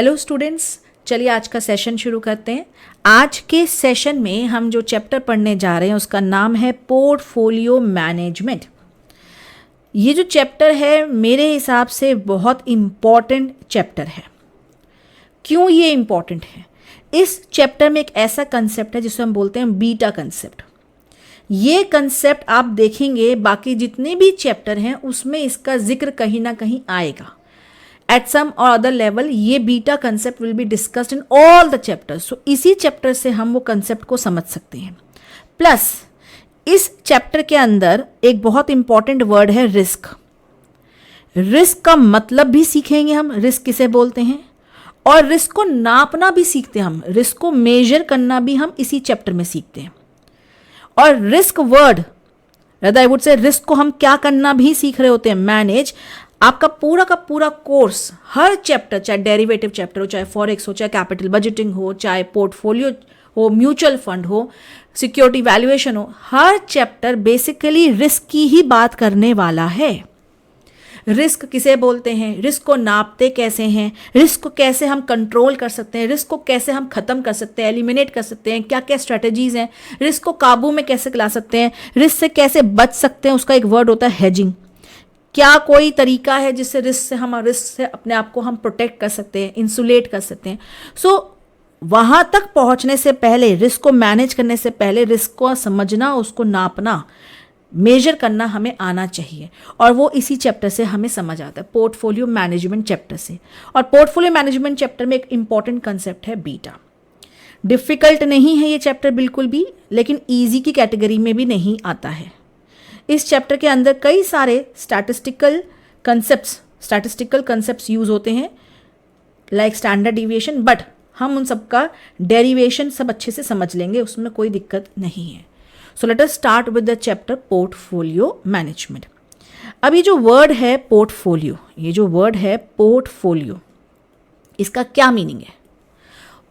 Hello students, चलिए आज का सेशन शुरू करते हैं। आज के सेशन में हम जो चैप्टर पढ़ने जा रहे हैं उसका नाम है पोर्टफोलियो मैनेजमेंट। ये जो चैप्टर है मेरे हिसाब से बहुत इम्पॉर्टेंट चैप्टर है। क्यों ये इम्पॉर्टेंट है? इस चैप्टर में एक ऐसा कंसेप्ट है जिसे हम बोलते हैं बीटा कंसेप्ट। ये कंसेप्ट आप देखेंगे बाकी जितने भी चैप्टर हैं उसमें इसका जिक्र कहीं ना कहीं आएगा। एट सम और अदर लेवल ये beta concept will be discussed in all the chapters. So इसी चैप्टर से हम वो कंसेप्ट को समझ सकते हैं। प्लस इस चैप्टर के अंदर एक बहुत इंपॉर्टेंट वर्ड है रिस्क। रिस्क का मतलब भी सीखेंगे हम, रिस्क किसे बोलते हैं, और रिस्क को नापना भी सीखते हैं हम, रिस्क को मेजर करना भी हम इसी चैप्टर में सीखते हैं। और risk word I would say risk को हम क्या करना भी सीख रहे होते हैं, मैनेज। आपका पूरा का पूरा कोर्स, हर चैप्टर, चाहे डेरिवेटिव चैप्टर हो, चाहे फॉरेक्स हो, चाहे कैपिटल बजटिंग हो, चाहे पोर्टफोलियो हो, म्यूचुअल फंड हो, सिक्योरिटी वैल्यूएशन हो, हर चैप्टर बेसिकली रिस्क की ही बात करने वाला है। रिस्क किसे बोलते हैं, रिस्क को नापते कैसे हैं, रिस्क को कैसे हम कंट्रोल कर सकते हैं, रिस्क को कैसे हम खत्म कर सकते हैं, एलिमिनेट कर सकते हैं, क्या क्या स्ट्रेटजीज हैं, रिस्क को काबू में कैसे ला सकते हैं, रिस्क से कैसे बच सकते हैं। उसका एक वर्ड होता है हेजिंग। क्या कोई तरीका है जिससे रिस्क से अपने आप को हम प्रोटेक्ट कर सकते हैं, इंसुलेट कर सकते हैं। सो वहां तक पहुंचने से पहले, रिस्क को मैनेज करने से पहले, रिस्क को समझना, उसको नापना, मेजर करना हमें आना चाहिए। और वो इसी चैप्टर से हमें समझ आता है, पोर्टफोलियो मैनेजमेंट चैप्टर से। और पोर्टफोलियो मैनेजमेंट चैप्टर में एक इंपॉर्टेंट कंसेप्ट है बीटा। डिफिकल्ट नहीं है ये चैप्टर बिल्कुल भी, लेकिन ईजी की कैटेगरी में भी नहीं आता है। इस चैप्टर के अंदर कई सारे स्टैटिस्टिकल कंसेप्ट्स यूज होते हैं, लाइक स्टैंडर्ड डिविएशन, बट हम उन सब का डेरिवेशन सब अच्छे से समझ लेंगे, उसमें कोई दिक्कत नहीं है। सो let us start with the chapter portfolio management. अब ये जो वर्ड है पोर्टफोलियो, इसका क्या मीनिंग है?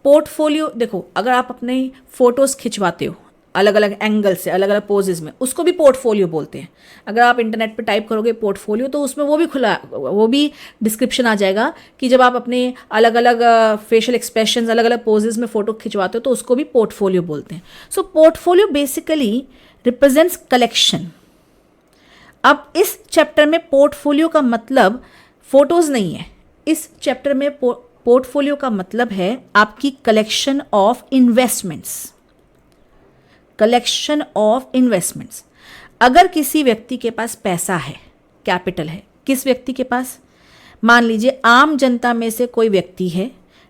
पोर्टफोलियो देखो, अगर आप अपने फोटोज खिंचवाते हो अलग अलग एंगल से, अलग अलग पोजेज में, उसको भी पोर्टफोलियो बोलते हैं। अगर आप इंटरनेट पे टाइप करोगे पोर्टफोलियो तो उसमें वो भी डिस्क्रिप्शन आ जाएगा कि जब आप अपने अलग अलग फेशियल एक्सप्रेशंस, अलग अलग पोजेज में फोटो खिंचवाते हो तो उसको भी पोर्टफोलियो बोलते हैं। सो पोर्टफोलियो बेसिकली रिप्रेजेंट्स कलेक्शन। अब इस चैप्टर में पोर्टफोलियो का मतलब फोटोज नहीं है। इस चैप्टर में पोर्टफोलियो का मतलब है आपकी collection of investments. Collection of investments. अगर किसी व्यक्ति के पास पैसा है, कैपिटल है, किस व्यक्ति के पास, मान लीजिए आम जनता में से कोई व्यक्ति है,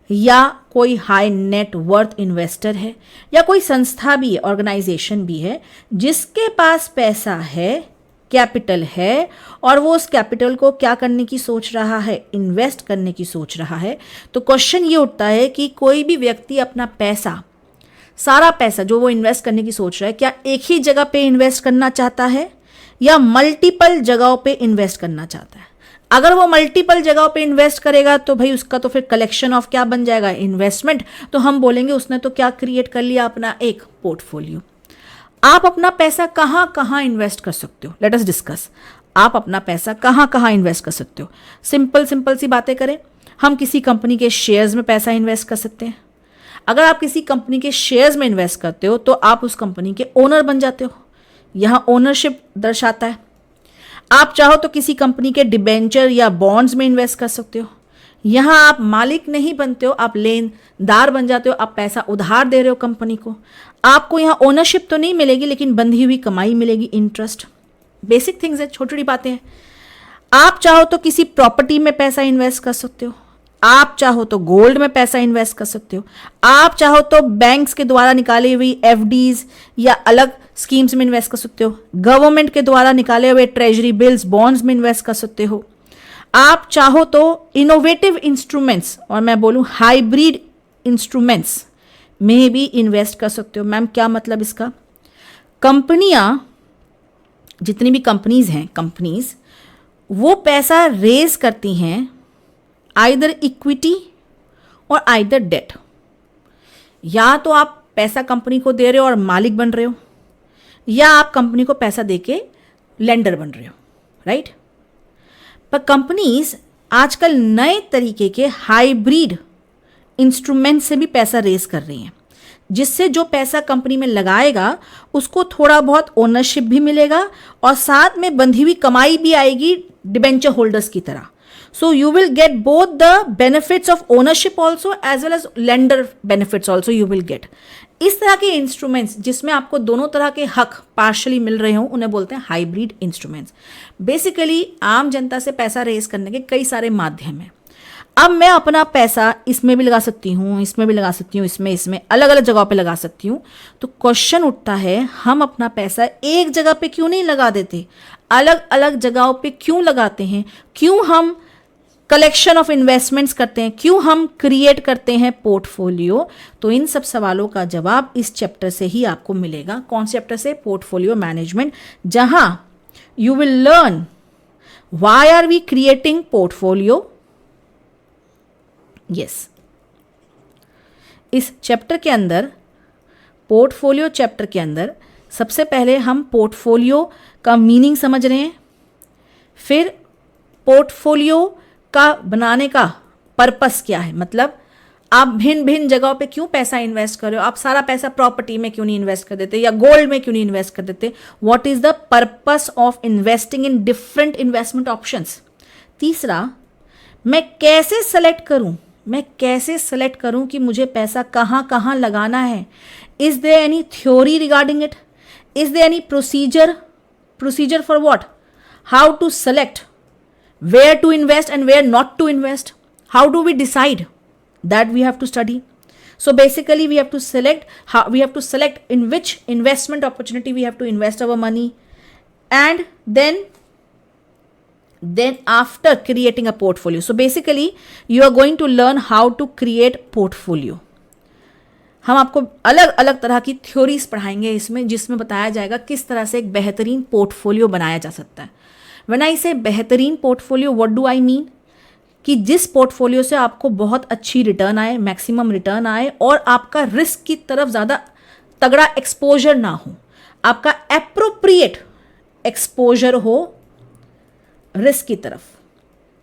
या कोई हाई नेट वर्थ इन्वेस्टर है, या कोई संस्था भी है, ऑर्गेनाइजेशन भी है, जिसके पास पैसा है, कैपिटल है, और वो उस कैपिटल को क्या करने की सोच रहा है, इन्वेस्ट करने की सोच रहा है। तो क्वेश्चन ये उठता है कि कोई भी व्यक्ति अपना पैसा, सारा पैसा जो वो इन्वेस्ट करने की सोच रहा है, क्या एक ही जगह पे इन्वेस्ट करना चाहता है या मल्टीपल जगहों पे इन्वेस्ट करना चाहता है? अगर वो मल्टीपल जगहों पे इन्वेस्ट करेगा तो भाई उसका तो फिर कलेक्शन ऑफ क्या बन जाएगा, इन्वेस्टमेंट। तो हम बोलेंगे उसने तो क्या क्रिएट कर लिया, अपना एक पोर्टफोलियो। आप अपना पैसा कहाँ कहाँ इन्वेस्ट कर सकते हो, लेट अस डिस्कस। आप अपना पैसा कहाँ कहाँ इन्वेस्ट कर सकते हो? सिंपल सी बातें करें, हम किसी कंपनी के शेयर्स में पैसा इन्वेस्ट कर सकते हैं। अगर आप किसी कंपनी के शेयर्स में इन्वेस्ट करते हो तो आप उस कंपनी के ओनर बन जाते हो, यहाँ ओनरशिप दर्शाता है। आप चाहो तो किसी कंपनी के डिबेंचर या बॉन्ड्स में इन्वेस्ट कर सकते हो, यहाँ आप मालिक नहीं बनते हो, आप लेनदार बन जाते हो, आप पैसा उधार दे रहे हो कंपनी को। आपको यहाँ ओनरशिप तो नहीं मिलेगी, लेकिन बंधी हुई कमाई मिलेगी, इंटरेस्ट। बेसिक थिंग्स है, छोटी छोटी बातें हैं। आप चाहो तो किसी प्रॉपर्टी में पैसा इन्वेस्ट कर सकते हो, आप चाहो तो गोल्ड में पैसा इन्वेस्ट कर सकते हो, आप चाहो तो बैंक्स के द्वारा निकाली हुई एफडीज या अलग स्कीम्स में इन्वेस्ट कर सकते हो, गवर्नमेंट के द्वारा निकाले हुए ट्रेजरी बिल्स, बॉन्ड्स में इन्वेस्ट कर सकते हो। आप चाहो तो इनोवेटिव इंस्ट्रूमेंट्स, और मैं बोलूं हाइब्रिड इंस्ट्रूमेंट्स में भी इन्वेस्ट कर सकते हो। मैम क्या मतलब इसका? कंपनियां, जितनी भी कंपनीज हैं, वो पैसा रेज करती हैं आइदर इक्विटी और आइदर डेट। या तो आप पैसा कंपनी को दे रहे हो और मालिक बन रहे हो, या आप कंपनी को पैसा देके लेंडर बन रहे हो, राइट? पर कंपनीज आजकल नए तरीके के हाइब्रिड इंस्ट्रूमेंट से भी पैसा रेज कर रही हैं, जिससे जो पैसा कंपनी में लगाएगा उसको थोड़ा बहुत ओनरशिप भी मिलेगा और साथ में बंधी हुई कमाई भी आएगी डिबेंचर होल्डर्स की तरह. So you will get both the benefits of ownership also as well as lender benefits also you will get. इस तरह के इंस्ट्रूमेंट्स जिसमें आपको दोनों तरह के हक पार्शली मिल रहे हों उन्हें बोलते हैं हाइब्रिड इंस्ट्रूमेंट्स. बेसिकली आम जनता से पैसा रेज करने के कई सारे माध्यम हैं. अब मैं अपना पैसा इसमें भी लगा सकती हूँ, इसमें भी लगा सकती हूँ, इसमें अलग अलग जगहों पे लगा सकती हूँ. तो क्वेश्चन उठता है, हम अपना पैसा एक जगह पे क्यों नहीं लगा देते, अलग अलग जगहों पे क्यों लगाते हैं, क्यों हम कलेक्शन ऑफ इन्वेस्टमेंट्स करते हैं, क्यों हम क्रिएट करते हैं पोर्टफोलियो. तो इन सब सवालों का जवाब इस चैप्टर से ही आपको मिलेगा. कौन से चैप्टर से? पोर्टफोलियो मैनेजमेंट, जहां you will learn why are we creating portfolio. Yes, इस चैप्टर के अंदर, पोर्टफोलियो चैप्टर के अंदर सबसे पहले हम पोर्टफोलियो का मीनिंग समझ रहे हैं, फिर पोर्टफोलियो का बनाने का पर्पस क्या है, मतलब आप भिन्न भिन्न जगहों पे क्यों पैसा इन्वेस्ट कर रहे हो, आप सारा पैसा प्रॉपर्टी में क्यों नहीं इन्वेस्ट कर देते या गोल्ड में क्यों नहीं इन्वेस्ट कर देते, what is the purpose of investing in different investment options. तीसरा, मैं कैसे सेलेक्ट करूं कि मुझे पैसा कहाँ कहाँ लगाना है. Is there any theory regarding it, is there any procedure for what, how to select where to invest and where not to invest, how do we decide, that we have to study. So basically we have to select in which investment opportunity we have to invest our money, and then after creating a portfolio, so basically you are going to learn how to create portfolio. हम आपको अलग अलग तरह की theories पढ़ाएंगे इसमें, जिसमें बताया जाएगा किस तरह से एक बेहतरीन पोर्टफोलियो बनाया जा सकता है. When I say बेहतरीन portfolio, what do I mean? कि जिस पोर्टफोलियो से आपको बहुत अच्छी रिटर्न आए, मैक्सिमम रिटर्न आए, और आपका रिस्क की तरफ ज़्यादा तगड़ा एक्सपोजर ना हो, आपका एप्रोप्रिएट एक्सपोजर हो रिस्क की तरफ.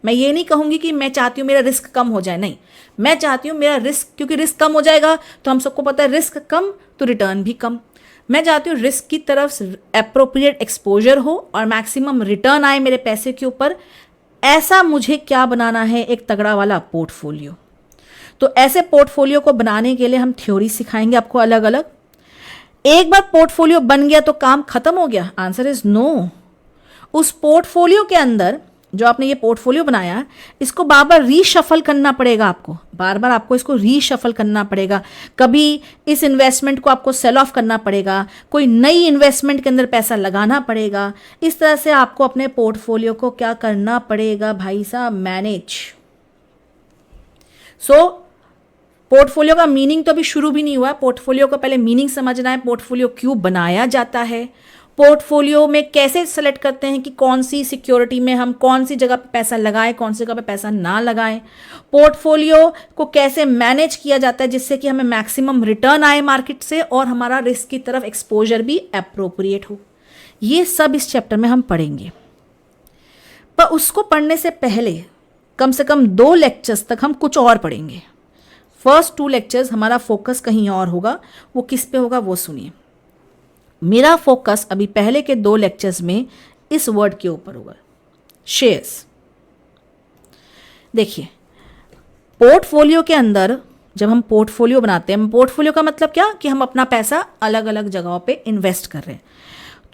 मैं ये नहीं कहूँगी कि मैं चाहती हूँ मेरा रिस्क कम हो जाए, नहीं, मैं चाहती हूँ मेरा रिस्क, क्योंकि रिस्क कम हो जाएगा तो हम सबको पता है रिस्क कम तो रिटर्न भी कम. मैं चाहती हूँ रिस्क की तरफ एप्रोप्रिएट एक्सपोजर हो और मैक्सिमम रिटर्न आए मेरे पैसे के ऊपर. ऐसा मुझे क्या बनाना है, एक तगड़ा वाला पोर्टफोलियो. तो ऐसे पोर्टफोलियो को बनाने के लिए हम थ्योरी सिखाएंगे आपको अलग अलग. एक बार पोर्टफोलियो बन गया तो काम खत्म हो गया? Answer is no. उस पोर्टफोलियो के अंदर जो आपने ये पोर्टफोलियो बनाया, इसको बार बार रीशफल करना पड़ेगा आपको, बार बार आपको इसको रीशफल करना पड़ेगा. कभी इस इन्वेस्टमेंट को आपको सेल ऑफ करना पड़ेगा, कोई नई इन्वेस्टमेंट के अंदर पैसा लगाना पड़ेगा. इस तरह से आपको अपने पोर्टफोलियो को क्या करना पड़ेगा भाई साहब, मैनेज. सो पोर्टफोलियो का मीनिंग तो अभी शुरू भी नहीं हुआ. पोर्टफोलियो का पहले मीनिंग समझना है, पोर्टफोलियो क्यों बनाया जाता है, पोर्टफोलियो में कैसे सेलेक्ट करते हैं कि कौन सी सिक्योरिटी में हम कौन सी जगह पे पैसा लगाएं, कौन सी जगह पे पैसा ना लगाएं, पोर्टफोलियो को कैसे मैनेज किया जाता है जिससे कि हमें मैक्सिमम रिटर्न आए मार्केट से और हमारा रिस्क की तरफ एक्सपोजर भी एप्रोप्रिएट हो. ये सब इस चैप्टर में हम पढ़ेंगे. पर उसको पढ़ने से पहले कम से कम 2 लेक्चर्स तक हम कुछ और पढ़ेंगे. फर्स्ट 2 लेक्चर्स हमारा फोकस कहीं और होगा. वो किस पे होगा वो सुनिए. मेरा फोकस अभी पहले के 2 लेक्चर्स में इस वर्ड के ऊपर होगा, शेयर्स. देखिए, पोर्टफोलियो के अंदर जब हम पोर्टफोलियो बनाते हैं, पोर्टफोलियो का मतलब क्या कि हम अपना पैसा अलग अलग जगहों पे इन्वेस्ट कर रहे हैं.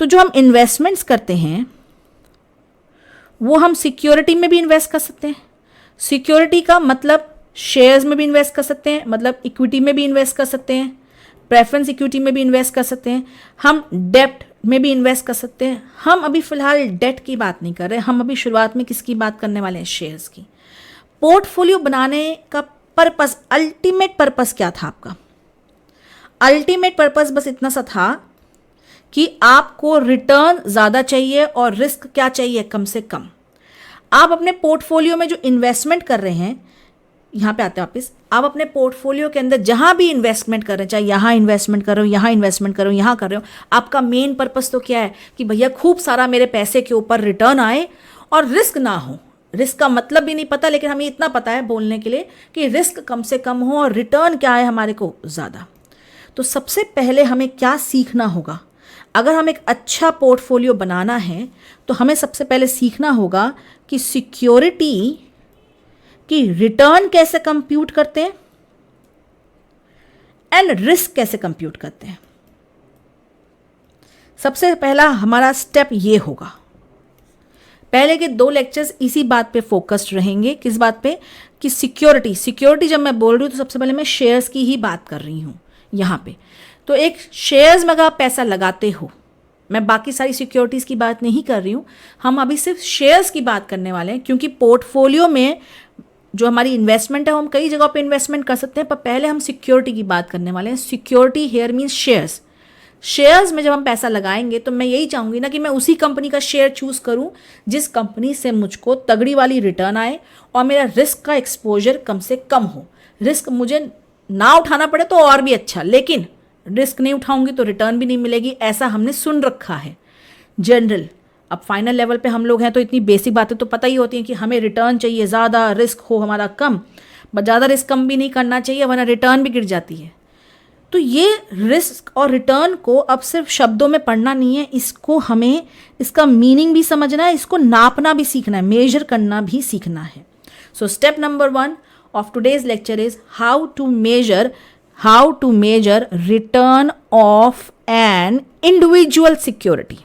तो जो हम इन्वेस्टमेंट्स करते हैं वो हम सिक्योरिटी में भी इन्वेस्ट कर सकते हैं. सिक्योरिटी का मतलब शेयर्स में भी इन्वेस्ट कर सकते हैं, मतलब इक्विटी में भी इन्वेस्ट कर सकते हैं, प्रेफरेंस इक्विटी में भी इन्वेस्ट कर सकते हैं, हम डेब्ट में भी इन्वेस्ट कर सकते हैं. हम अभी फिलहाल डेट की बात नहीं कर रहे, हम अभी शुरुआत में किसकी बात करने वाले हैं, शेयर्स की. पोर्टफोलियो बनाने का पर्पस, अल्टीमेट पर्पस क्या था आपका? अल्टीमेट पर्पस बस इतना सा था कि आपको रिटर्न ज़्यादा चाहिए और रिस्क क्या चाहिए, कम से कम. आप अपने पोर्टफोलियो में जो इन्वेस्टमेंट कर रहे हैं, यहाँ पे आते हैं वापस, आप अपने पोर्टफोलियो के अंदर जहाँ भी इन्वेस्टमेंट कर रहे हैं, चाहे यहाँ इन्वेस्टमेंट कर रहे हो, यहाँ इन्वेस्टमेंट कर रहे हो, यहाँ कर रहे हो, आपका मेन पर्पस तो क्या है कि भैया खूब सारा मेरे पैसे के ऊपर रिटर्न आए और रिस्क ना हो. रिस्क का मतलब भी नहीं पता, लेकिन हमें इतना पता है बोलने के लिए कि रिस्क कम से कम हो और रिटर्न क्या है हमारे को ज़्यादा। तो सबसे पहले हमें क्या सीखना होगा, अगर हम एक अच्छा पोर्टफोलियो बनाना है तो हमें सबसे पहले सीखना होगा कि सिक्योरिटी की रिटर्न कैसे कंप्यूट करते हैं एंड रिस्क कैसे कंप्यूट करते हैं। सबसे पहला हमारा स्टेप ये होगा। पहले के 2 लेक्चर्स इसी बात पे फोकस्ड रहेंगे। किस बात पे? कि सिक्योरिटी जब मैं बोल रही हूँ तो सबसे पहले मैं शेयर्स की ही बात कर रही हूँ यहाँ पे। तो एक शेयर्स में अगर आप पैसा लगाते हो, मैं बाकी सारी सिक्योरिटीज़ की बात नहीं कर रही हूँ, हम अभी सिर्फ शेयर्स की बात करने वाले हैं, क्योंकि पोर्टफोलियो में जो हमारी इन्वेस्टमेंट है वो हम कई जगहों पे इन्वेस्टमेंट कर सकते हैं, पर पहले हम सिक्योरिटी की बात करने वाले हैं। सिक्योरिटी हेयर मीन्स शेयर्स में जब हम पैसा लगाएंगे तो मैं यही चाहूँगी ना कि मैं उसी कंपनी का शेयर चूज़ करूँ जिस कंपनी से मुझको तगड़ी वाली रिटर्न आए और मेरा रिस्क का एक्सपोजर कम से कम हो। रिस्क मुझे ना उठाना पड़े तो और भी अच्छा, लेकिन रिस्क नहीं उठाऊंगी तो रिटर्न भी नहीं मिलेगी, ऐसा हमने सुन रखा है जनरल। अब फाइनल लेवल पे हम लोग हैं तो इतनी बेसिक बातें तो पता ही होती हैं कि हमें रिटर्न चाहिए ज़्यादा, रिस्क हो हमारा कम, बट ज़्यादा रिस्क कम भी नहीं करना चाहिए वरना रिटर्न भी गिर जाती है। तो ये रिस्क और रिटर्न को अब सिर्फ शब्दों में पढ़ना नहीं है, इसको हमें इसका मीनिंग भी समझना है, इसको नापना भी सीखना है, मेजर करना भी सीखना है। So step number 1 of today's lecture is how to measure return of an individual security.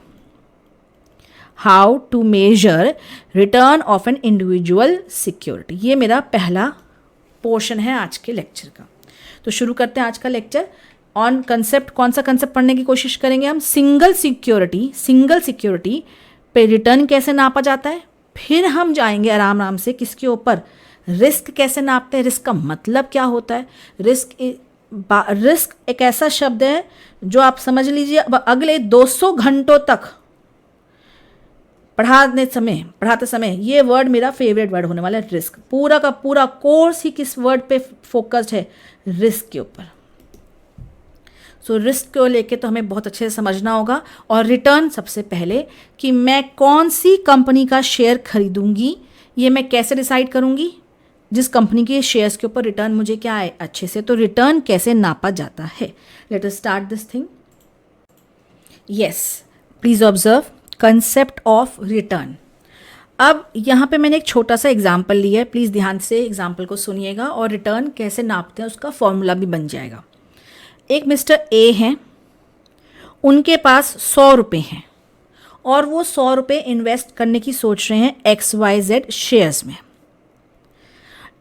How to measure return of an individual security, ये मेरा पहला पोर्शन है आज के लेक्चर का। तो शुरू करते हैं आज का लेक्चर ऑन कंसेप्ट। कौन सा कंसेप्ट पढ़ने की कोशिश करेंगे हम? सिंगल सिक्योरिटी पे रिटर्न कैसे नापा जाता है। फिर हम जाएंगे आराम आराम से किसके ऊपर, रिस्क कैसे नापते हैं, रिस्क का मतलब क्या होता है। रिस्क एक ऐसा शब्द है जो आप समझ लीजिए अब अगले 200 घंटों तक पढ़ाते समय ये वर्ड मेरा फेवरेट वर्ड होने वाला है, रिस्क। पूरा का पूरा कोर्स ही किस वर्ड पे फोकस्ड है? रिस्क के ऊपर। सो रिस्क को लेके तो हमें बहुत अच्छे से समझना होगा। और रिटर्न सबसे पहले कि मैं कौन सी कंपनी का शेयर खरीदूंगी, ये मैं कैसे डिसाइड करूंगी? जिस कंपनी के शेयर्स के ऊपर रिटर्न मुझे क्या है अच्छे से, तो रिटर्न कैसे नापा जाता है। Let us start this thing. Yes, please observe concept of return. अब यहाँ पे मैंने एक छोटा सा एग्जाम्पल लिया है, प्लीज़ ध्यान से एग्जाम्पल को सुनिएगा और रिटर्न कैसे नापते हैं उसका फॉर्मूला भी बन जाएगा। एक मिस्टर ए हैं, उनके पास 100 रुपये हैं और वो 100 रुपये इन्वेस्ट करने की सोच रहे हैं XYZ शेयर्स में।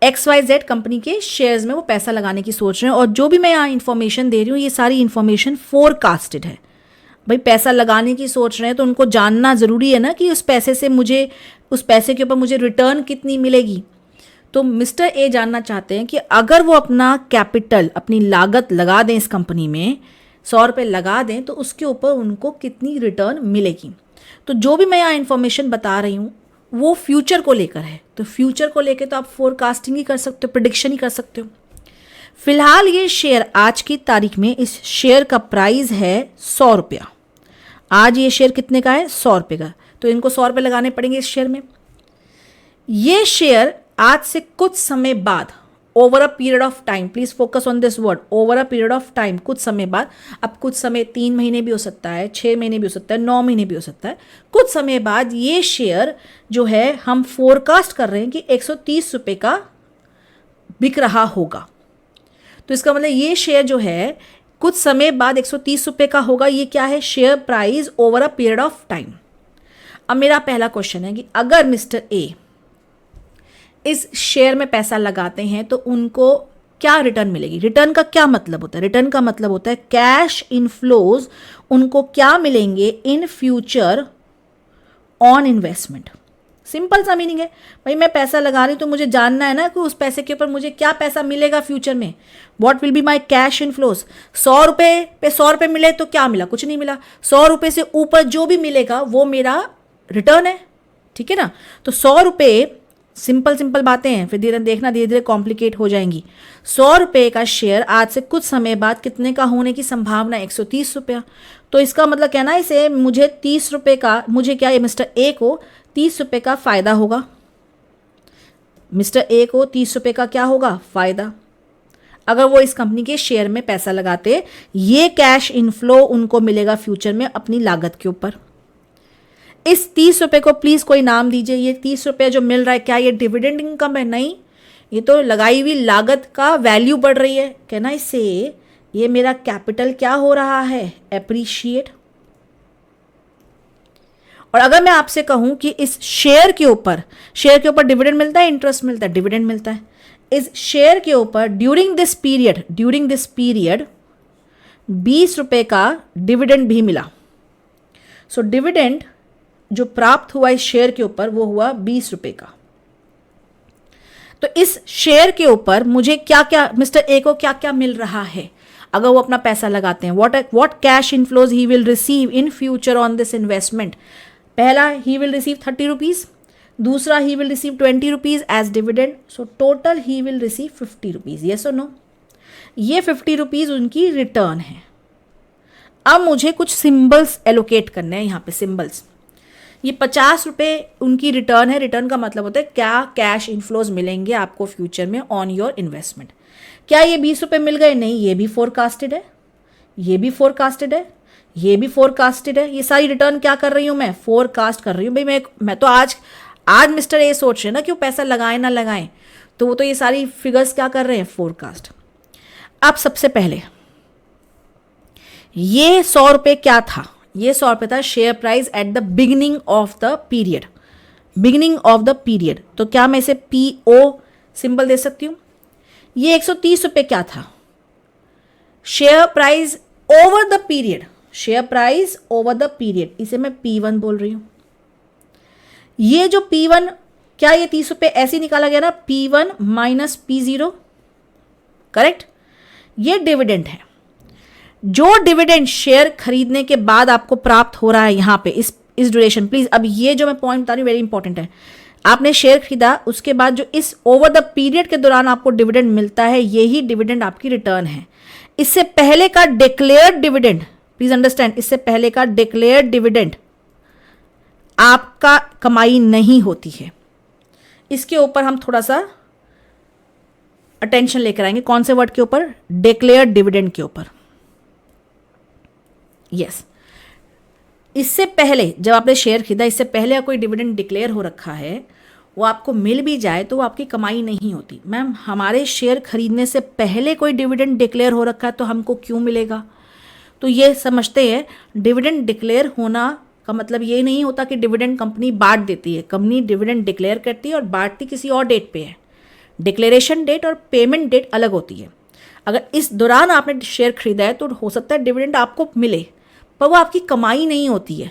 XYZ कंपनी के शेयर्स में वो पैसा लगाने की सोच रहे हैं। और जो भी मैं यहाँ इन्फॉर्मेशन दे रही हूँ ये सारी इन्फॉर्मेशन फोरकास्टेड है। भाई पैसा लगाने की सोच रहे हैं तो उनको जानना ज़रूरी है ना कि उस पैसे के ऊपर मुझे रिटर्न कितनी मिलेगी। तो मिस्टर ए जानना चाहते हैं कि अगर वो अपना कैपिटल, अपनी लागत लगा दें इस कंपनी में, 100 रुपये लगा दें, तो उसके ऊपर उनको कितनी रिटर्न मिलेगी। तो जो भी मैं यहाँ इन्फॉर्मेशन बता रही हूँ वो फ्यूचर को लेकर है। तो फ्यूचर को लेकर तो आप फोरकास्टिंग ही कर सकते हो, प्रिडिक्शन ही कर सकते हो। फिलहाल ये शेयर आज की तारीख में इस शेयर का प्राइस है 100 रुपया। आज ये शेयर कितने का है? 100 रुपये का। तो इनको 100 रुपये लगाने पड़ेंगे इस शेयर में। ये शेयर आज से कुछ समय बाद, over a period of time, please focus on this word, over a period of time, कुछ समय बाद, अब कुछ समय 3 महीने भी हो सकता है, 6 महीने भी हो सकता है, 9 महीने भी हो सकता है, कुछ समय बाद ये शेयर जो है हम फोरकास्ट कर रहे हैं कि 130 रुपये का बिक रहा होगा। तो इसका मतलब ये शेयर जो है कुछ समय बाद 130 रुपये का होगा। ये क्या है? Share price over a period of time. अब मेरा पहला क्वेश्चन है कि अगर मिस्टर ए इस शेयर में पैसा लगाते हैं तो उनको क्या रिटर्न मिलेगी। रिटर्न का क्या मतलब होता है? रिटर्न का मतलब होता है कैश इनफ्लोज उनको क्या मिलेंगे इन फ्यूचर ऑन इन्वेस्टमेंट। सिंपल सा मीनिंग है, भाई मैं पैसा लगा रही हूँ तो मुझे जानना है ना कि उस पैसे के ऊपर मुझे क्या पैसा मिलेगा फ्यूचर में। What will be my cash inflows. 100 रुपये पे 100 रुपये मिले तो क्या मिला? कुछ नहीं मिला। 100 रुपये से ऊपर जो भी मिलेगा वो मेरा रिटर्न है, ठीक है ना। तो 100 रुपये, सिंपल बातें हैं, फिर धीरे धीरे कॉम्प्लिकेट हो जाएंगी। 100 रुपये का शेयर आज से कुछ समय बाद कितने का होने की संभावना? 130 रुपया। तो इसका मतलब कहना है इसे मुझे 30 रुपये का, मुझे क्या, ये मिस्टर ए को 30 रुपये का फ़ायदा होगा। मिस्टर ए को 30 रुपये का क्या होगा फायदा, अगर वो इस कंपनी के शेयर में पैसा लगाते। ये कैश इनफ्लो उनको मिलेगा फ्यूचर में अपनी लागत के ऊपर। इस 30 रुपये को प्लीज कोई नाम दीजिए। ये 30 रुपये जो मिल रहा है, क्या ये डिविडेंड इनकम है? नहीं, ये तो लगाई हुई लागत का वैल्यू बढ़ रही है। कहना इससे ये मेरा कैपिटल क्या हो रहा है? एप्रिशिएट। और अगर मैं आपसे कहूं कि इस शेयर के ऊपर डिविडेंड मिलता है, इंटरेस्ट मिलता है, डिविडेंड मिलता है, इस शेयर के ऊपर ड्यूरिंग दिस पीरियड 20 रुपये का डिविडेंड भी मिला। सो डिविडेंड जो प्राप्त हुआ इस शेयर के ऊपर वो हुआ 20 रुपये का। तो इस शेयर के ऊपर मुझे क्या क्या, मिस्टर ए को क्या क्या मिल रहा है अगर वो अपना पैसा लगाते हैं? What cash inflows he will receive in future on this investment. पहला, ही विल रिसीव 30 रुपीज, दूसरा he will receive 20 rupees as dividend. So total he will receive 50 rupees. Yes और नो? ये 50 रुपीज उनकी रिटर्न है। अब मुझे कुछ symbols allocate करने हैं यहाँ पे, सिंबल्स। ये 50 रुपये उनकी रिटर्न है। रिटर्न का मतलब होता है क्या कैश इनफ्लोज मिलेंगे आपको फ्यूचर में ऑन योर इन्वेस्टमेंट। क्या ये 20 रुपये मिल गए? नहीं, ये भी फोरकास्टेड है, ये भी फोरकास्टेड है, ये भी फोरकास्टेड है। ये सारी रिटर्न क्या कर रही हूँ मैं? फोरकास्ट कर रही हूँ। भाई मैं तो आज मिस्टर ए सोच रहे हैं ना कि वो पैसा लगाएं ना लगाएं, तो वो तो ये सारी फिगर्स क्या कर रहे हैं? फोरकास्ट। अब सबसे पहले ये 100 रुपये क्या था? ये 100 रुपये था share price at the beginning of the period. तो क्या मैं इसे PO सिंबल दे सकती हूं? ये 130 रुपये क्या था? Share price over the period, इसे मैं P1 बोल रही हूं। ये जो P1, क्या ये 30 रुपये ऐसे निकाला गया ना? P1 minus P0, correct? ये डिविडेंड है। जो डिविडेंड शेयर खरीदने के बाद आपको प्राप्त हो रहा है यहां पे इस ड्यूरेशन, प्लीज अब ये जो मैं पॉइंट बता रही हूँ वेरी इंपॉर्टेंट है। आपने शेयर खरीदा, उसके बाद जो इस ओवर द पीरियड के दौरान आपको डिविडेंड मिलता है, यही डिविडेंड आपकी रिटर्न है। इससे पहले का डिक्लेयर्ड डिविडेंड, प्लीज अंडरस्टैंड, इससे पहले का डिक्लेयर्ड डिविडेंड आपका कमाई नहीं होती है। इसके ऊपर हम थोड़ा सा अटेंशन लेकर आएंगे। कौन से वर्ड के ऊपर? डिक्लेयर्ड डिविडेंड के ऊपर। यस, इससे पहले जब आपने शेयर खरीदा, इससे पहले कोई डिविडेंड डिक्लेयर हो रखा है, वो आपको मिल भी जाए तो वो आपकी कमाई नहीं होती। मैम, हमारे शेयर खरीदने से पहले कोई डिविडेंड डिक्लेयर हो रखा है तो हमको क्यों मिलेगा? तो ये समझते हैं, डिविडेंड डिक्लेयर होना का मतलब ये नहीं होता कि डिविडेंड कंपनी बांट देती है। कंपनी डिविडेंड डिक्लेयर करती है और बांटती किसी और डेट पे है। डिक्लेरेशन डेट और पेमेंट डेट अलग होती है। अगर इस दौरान आपने शेयर खरीदा है तो हो सकता है डिविडेंड आपको मिले, पर वो आपकी कमाई नहीं होती है।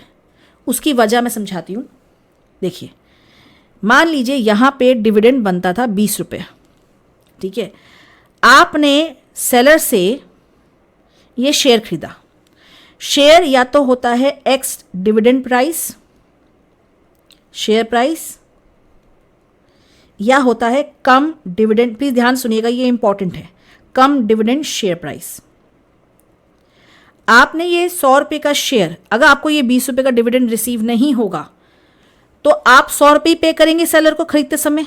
उसकी वजह मैं समझाती हूँ। देखिए, मान लीजिए यहाँ पे डिविडेंड बनता था 20 रुपये, ठीक है। आपने सेलर से ये शेयर खरीदा। शेयर या तो होता है ex dividend price, share price, या होता है कम डिविडेंड, प्लीज ध्यान सुनिएगा, ये इंपॉर्टेंट है, कम डिविडेंड शेयर प्राइस। आपने ये 100 रुपये का शेयर, अगर आपको ये 20 रुपये का डिविडेंड रिसीव नहीं होगा तो आप 100 रुपये पे करेंगे सेलर को खरीदते समय।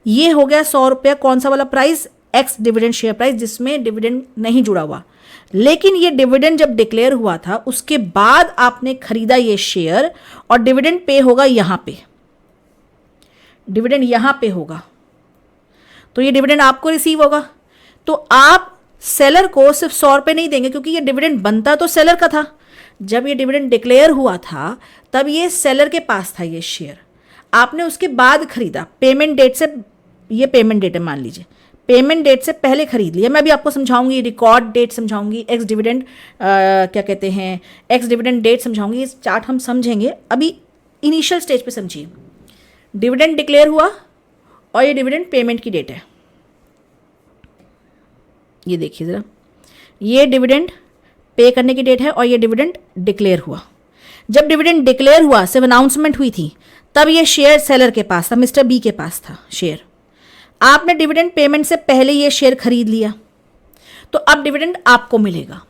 ये हो गया 100 रुपया, कौन सा वाला price? X dividend share price, जिसमें डिविडेंड नहीं जुड़ा हुआ। लेकिन ये डिविडेंड जब डिक्लेयर हुआ था उसके बाद आपने खरीदा ये शेयर और डिविडेंड पे होगा यहां पे, डिविडेंड यहां पे होगा, तो ये डिविडेंड आपको रिसीव होगा। तो आप सेलर को सिर्फ 100 रुपये नहीं देंगे, क्योंकि ये डिविडेंड बनता तो सेलर का था। जब ये डिविडेंड डिक्लेयर हुआ था तब ये सेलर के पास था ये शेयर, आपने उसके बाद खरीदा। पेमेंट डेट से, ये पेमेंट डेट है मान लीजिए, पेमेंट डेट से पहले खरीद लिया। मैं भी आपको समझाऊंगी, रिकॉर्ड डेट समझाऊंगी, एक्स डिविडेंड क्या कहते हैं, एक्स डिविडेंड डेट समझाऊंगी। इस चार्ट हम समझेंगे, अभी इनिशियल स्टेज पे समझिए। डिविडेंड डिक्लेयर हुआ और ये डिविडेंड पेमेंट की डेट है। ये देखिए ज़रा, ये डिविडेंड पे करने की डेट है और ये डिविडेंड डिक्लेयर हुआ। जब डिविडेंड डिक्लेयर हुआ, सिर्फ अनाउंसमेंट हुई थी, तब ये शेयर सेलर के पास था, मिस्टर बी के पास था शेयर। आपने डिविडेंड पेमेंट से पहले ये शेयर खरीद लिया, तो अब डिविडेंड आपको मिलेगा।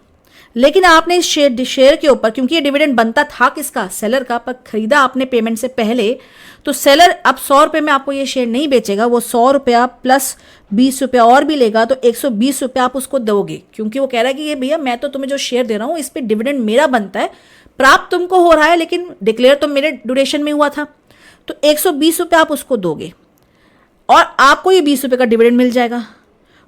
लेकिन आपने इस शेयर के ऊपर, क्योंकि ये डिविडेंड बनता था किसका, सेलर का, पर खरीदा आपने पेमेंट से पहले, तो सेलर अब 100 रुपये में आपको ये शेयर नहीं बेचेगा, वो 100 रुपया प्लस 20 रुपया और भी लेगा, तो 120 रुपया आप उसको दोगे, क्योंकि वो कह रहा है कि ये भैया मैं तो तुम्हें जो शेयर दे रहा हूँ इस पर डिविडेंड मेरा बनता है, प्राप्त तुमको हो रहा है लेकिन डिक्लेयर तो मेरे ड्यूरेशन में हुआ था, तो 120 रुपया आप उसको दोगे और आपको ये 20 रुपये का डिविडेंड मिल जाएगा।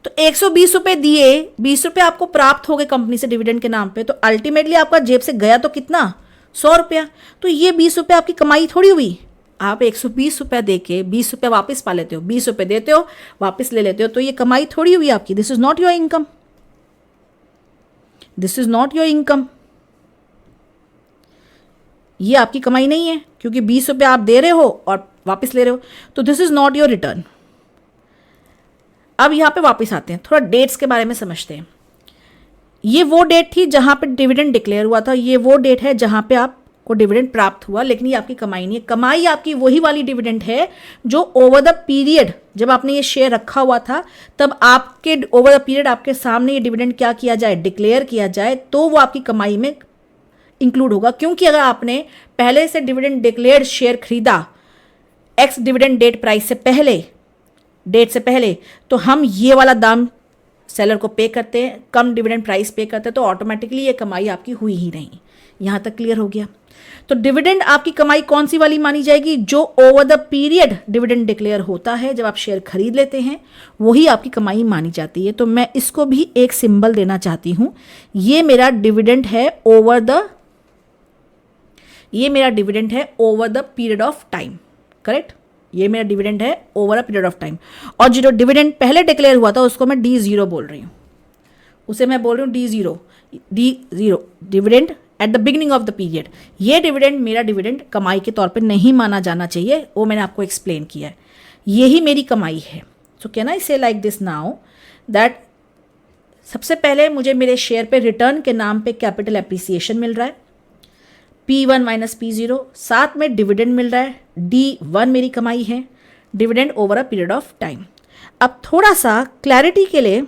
तो 120 रुपये दिए, 20 रुपये आपको प्राप्त हो गए कंपनी से डिविडेंड के नाम पे, तो अल्टीमेटली आपका जेब से गया तो कितना, 100 रुपया। तो ये 20 रुपये आपकी कमाई थोड़ी हुई। आप 120 रुपया दे के 20 रुपया वापस पा लेते हो, 20 रुपये देते हो वापस ले लेते हो, तो ये कमाई थोड़ी हुई आपकी। This is not your income, this is not your income, ये आपकी कमाई नहीं है, क्योंकि 20 रुपया आप दे रहे हो और वापस ले रहे हो, तो this is not your return. अब यहां पे वापस आते हैं, थोड़ा डेट्स के बारे में समझते हैं। ये वो डेट थी जहां पे डिविडेंड डिक्लेयर हुआ था, ये वो डेट है जहां पे आपको डिविडेंड प्राप्त हुआ, लेकिन ये आपकी कमाई नहीं है। कमाई आपकी वही वाली डिविडेंड है जो ओवर द पीरियड, जब आपने ये शेयर रखा हुआ था तब आपके ओवर द पीरियड आपके सामने ये डिविडेंड क्या किया जाए, डिक्लेयर किया जाए, तो वो आपकी कमाई में इंक्लूड होगा। क्योंकि अगर आपने पहले से डिविडेंड डिक्लेयर्ड शेयर खरीदा एक्स डिविडेंड डेट प्राइस से पहले, डेट से पहले, तो हम ये वाला दाम सेलर को पे करते हैं, कम डिविडेंड प्राइस पे करते हैं, तो ऑटोमेटिकली ये कमाई आपकी हुई ही नहीं। यहाँ तक क्लियर हो गया। तो डिविडेंड आपकी कमाई कौन सी वाली मानी जाएगी, जो over the period dividend declare होता है, जब आप शेयर खरीद लेते हैं वही आपकी कमाई मानी जाती है। तो मैं इसको भी एक सिंबल देना चाहती हूँ, ये मेरा डिविडेंड है ओवर द, ये मेरा डिविडेंड है over the period of time, correct, ये मेरा डिविडेंड है over a period of time. और जो डिविडेंड पहले डिक्लेयर हुआ था उसको मैं D0 बोल रही हूँ, उसे मैं बोल रही हूँ D0 dividend eight the beginning of the period. ये डिविडेंड मेरा डिविडेंड कमाई के तौर पे नहीं माना जाना चाहिए, वो मैंने आपको एक्सप्लेन किया है, यही मेरी कमाई है। सो कैन आई से लाइक दिस नाउ दैट सबसे पहले मुझे मेरे शेयर पे रिटर्न के नाम पे कैपिटल एप्रिसिएशन मिल रहा है, P1 माइनस P0, साथ में डिविडेंड मिल रहा है, D1 मेरी कमाई है, dividend over a period of time. अब थोड़ा सा क्लैरिटी के लिए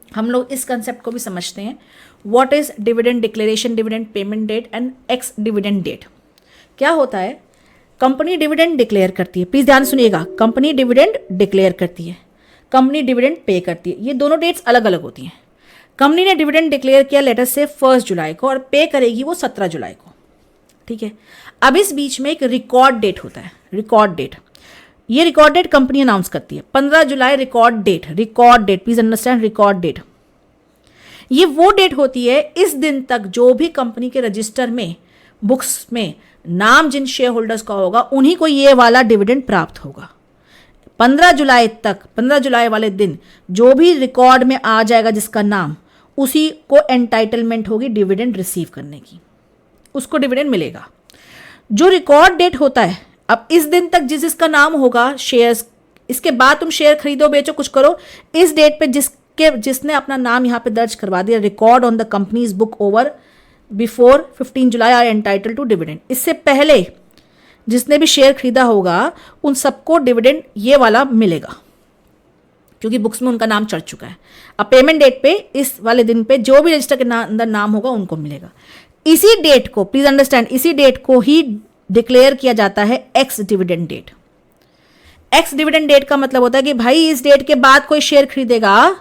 हम लोग इस कंसेप्ट को भी समझते हैं, what is dividend declaration, dividend payment date and ex dividend date. क्या होता है, कंपनी डिविडेंड डिक्लेयर करती है, प्लीज ध्यान सुनिएगा, कंपनी डिविडेंड डिक्लेयर करती है, कंपनी डिविडेंड पे करती है, ये दोनों डेट्स अलग अलग होती हैं। कंपनी ने डिविडेंड डिक्लेयर किया लेटर से 1 जुलाई को और पे करेगी वो 17 जुलाई को, ठीक है। अब इस बीच में एक रिकॉर्ड डेट होता है, रिकॉर्ड डेट, ये रिकॉर्ड डेट कंपनी अनाउंस करती है, 15 जुलाई record date, record date, please understand, record date. ये वो डेट होती है, इस दिन तक जो भी कंपनी के रजिस्टर में, बुक्स में नाम जिन शेयर होल्डर्स का होगा उन्हीं को ये वाला डिविडेंड प्राप्त होगा। 15 जुलाई तक, 15 जुलाई वाले दिन जो भी रिकॉर्ड में आ जाएगा जिसका नाम, उसी को एंटाइटलमेंट होगी डिविडेंड रिसीव करने की, उसको डिविडेंड मिलेगा। जो रिकॉर्ड डेट होता है, अब इस दिन तक जिस जिसका नाम होगा शेयर्स, इसके बाद तुम शेयर खरीदो बेचो कुछ करो, इस डेट पे जिसने अपना नाम यहाँ पे दर्ज करवा दिया, record on the company's book over before 15 July are entitled to dividend. इससे पहले जिसने भी शेयर खरीदा होगा उन सबको डिविडेंड ये वाला मिलेगा, क्योंकि बुक्स में उनका नाम चढ़ चुका है। अब पेमेंट डेट पे, इस वाले दिन पे जो भी रजिस्टर के अंदर नाम होगा उनको मिलेगा। इसी डेट को, प्लीज अंडरस्टैंड, इसी डेट को ही डिक्लेयर किया जाता है ex dividend date. Ex dividend date का मतलब होता है कि भाई इस डेट के बाद कोई शेयर खरीदेगा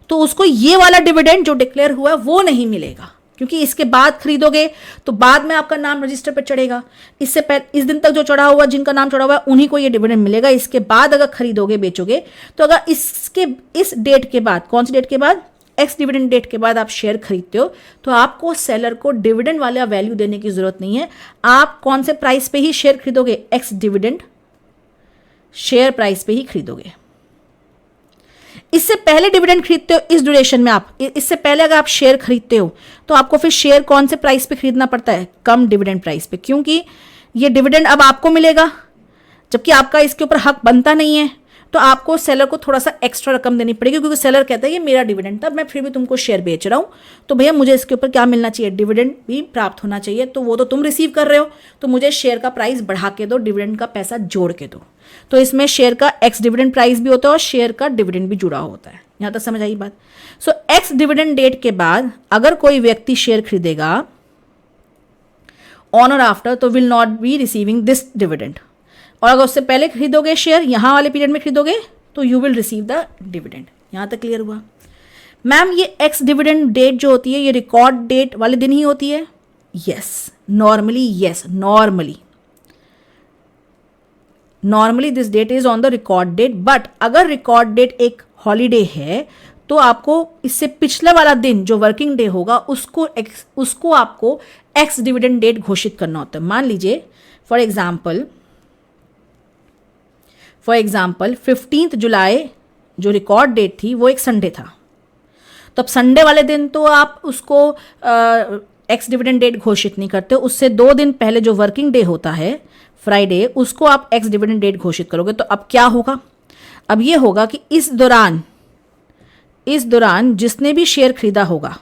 तो उसको ये वाला डिविडेंड जो डिक्लेयर हुआ है वो नहीं मिलेगा, क्योंकि इसके बाद खरीदोगे तो बाद में आपका नाम रजिस्टर पर चढ़ेगा। इससे पहले, इस दिन तक जो चढ़ा हुआ, जिनका नाम चढ़ा हुआ है उन्हीं को ये डिविडेंड मिलेगा। इसके बाद अगर खरीदोगे बेचोगे तो अगर इस डेट के बाद, कौन सी डेट के बाद, एक्स डिविडेंड डेट के बाद आप शेयर खरीदते हो तो आपको सेलर को डिविडेंड वाला वैल्यू देने की जरूरत नहीं है। आप कौन से प्राइस पे ही शेयर खरीदोगे, एक्स डिविडेंड शेयर प्राइस पे ही खरीदोगे। इससे पहले डिविडेंड खरीदते हो, इस ड्यूरेशन में आप, इससे पहले अगर आप शेयर खरीदते हो तो आपको फिर शेयर कौन से प्राइस पे खरीदना पड़ता है, कम डिविडेंड प्राइस पे, क्योंकि ये डिविडेंड अब आपको मिलेगा जबकि आपका इसके ऊपर हक बनता नहीं है। तो आपको सेलर को थोड़ा सा एक्स्ट्रा रकम देनी पड़ेगी, क्योंकि सेलर कहता है ये मेरा डिविडेंड था, मैं फिर भी तुमको शेयर बेच रहा हूँ, तो भैया मुझे इसके ऊपर क्या मिलना चाहिए, डिविडेंड भी प्राप्त होना चाहिए। तो वो तो तुम रिसीव कर रहे हो, तो मुझे शेयर का प्राइस बढ़ा के दो, डिविडेंड का पैसा जोड़ के दो। तो इसमें शेयर का एक्स डिविडेंड प्राइस भी होता है और शेयर का डिविडेंड भी जुड़ा होता है। यहाँ तक समझ आई बात। सो एक्स डिविडेंड डेट के बाद अगर कोई व्यक्ति शेयर खरीदेगा ऑन और आफ्टर, तो will not be receiving this dividend. और अगर उससे पहले खरीदोगे शेयर, यहाँ वाले पीरियड में खरीदोगे, तो you will receive the dividend. यहाँ तक क्लियर हुआ? मैम ये एक्स डिविडेंड डेट जो होती है ये रिकॉर्ड डेट वाले दिन ही होती है? Yes, normally, yes, normally this date is on the record date. But अगर रिकॉर्ड डेट एक हॉलीडे है तो आपको इससे पिछले वाला दिन जो वर्किंग डे होगा उसको आपको एक्स डिविडेंड डेट घोषित करना होता है। मान लीजिए फॉर एग्जाम्पल 15 जुलाई जो रिकॉर्ड डेट थी वो एक संडे था, तो अब संडे वाले दिन तो आप उसको एक्स डिविडेंड डेट घोषित नहीं करते, उससे 2 दिन पहले जो वर्किंग डे होता है फ्राइडे, उसको आप एक्स डिविडेंड डेट घोषित करोगे। तो अब क्या होगा? अब ये होगा कि इस दौरान जिसने भी शेयर खरीदा होगा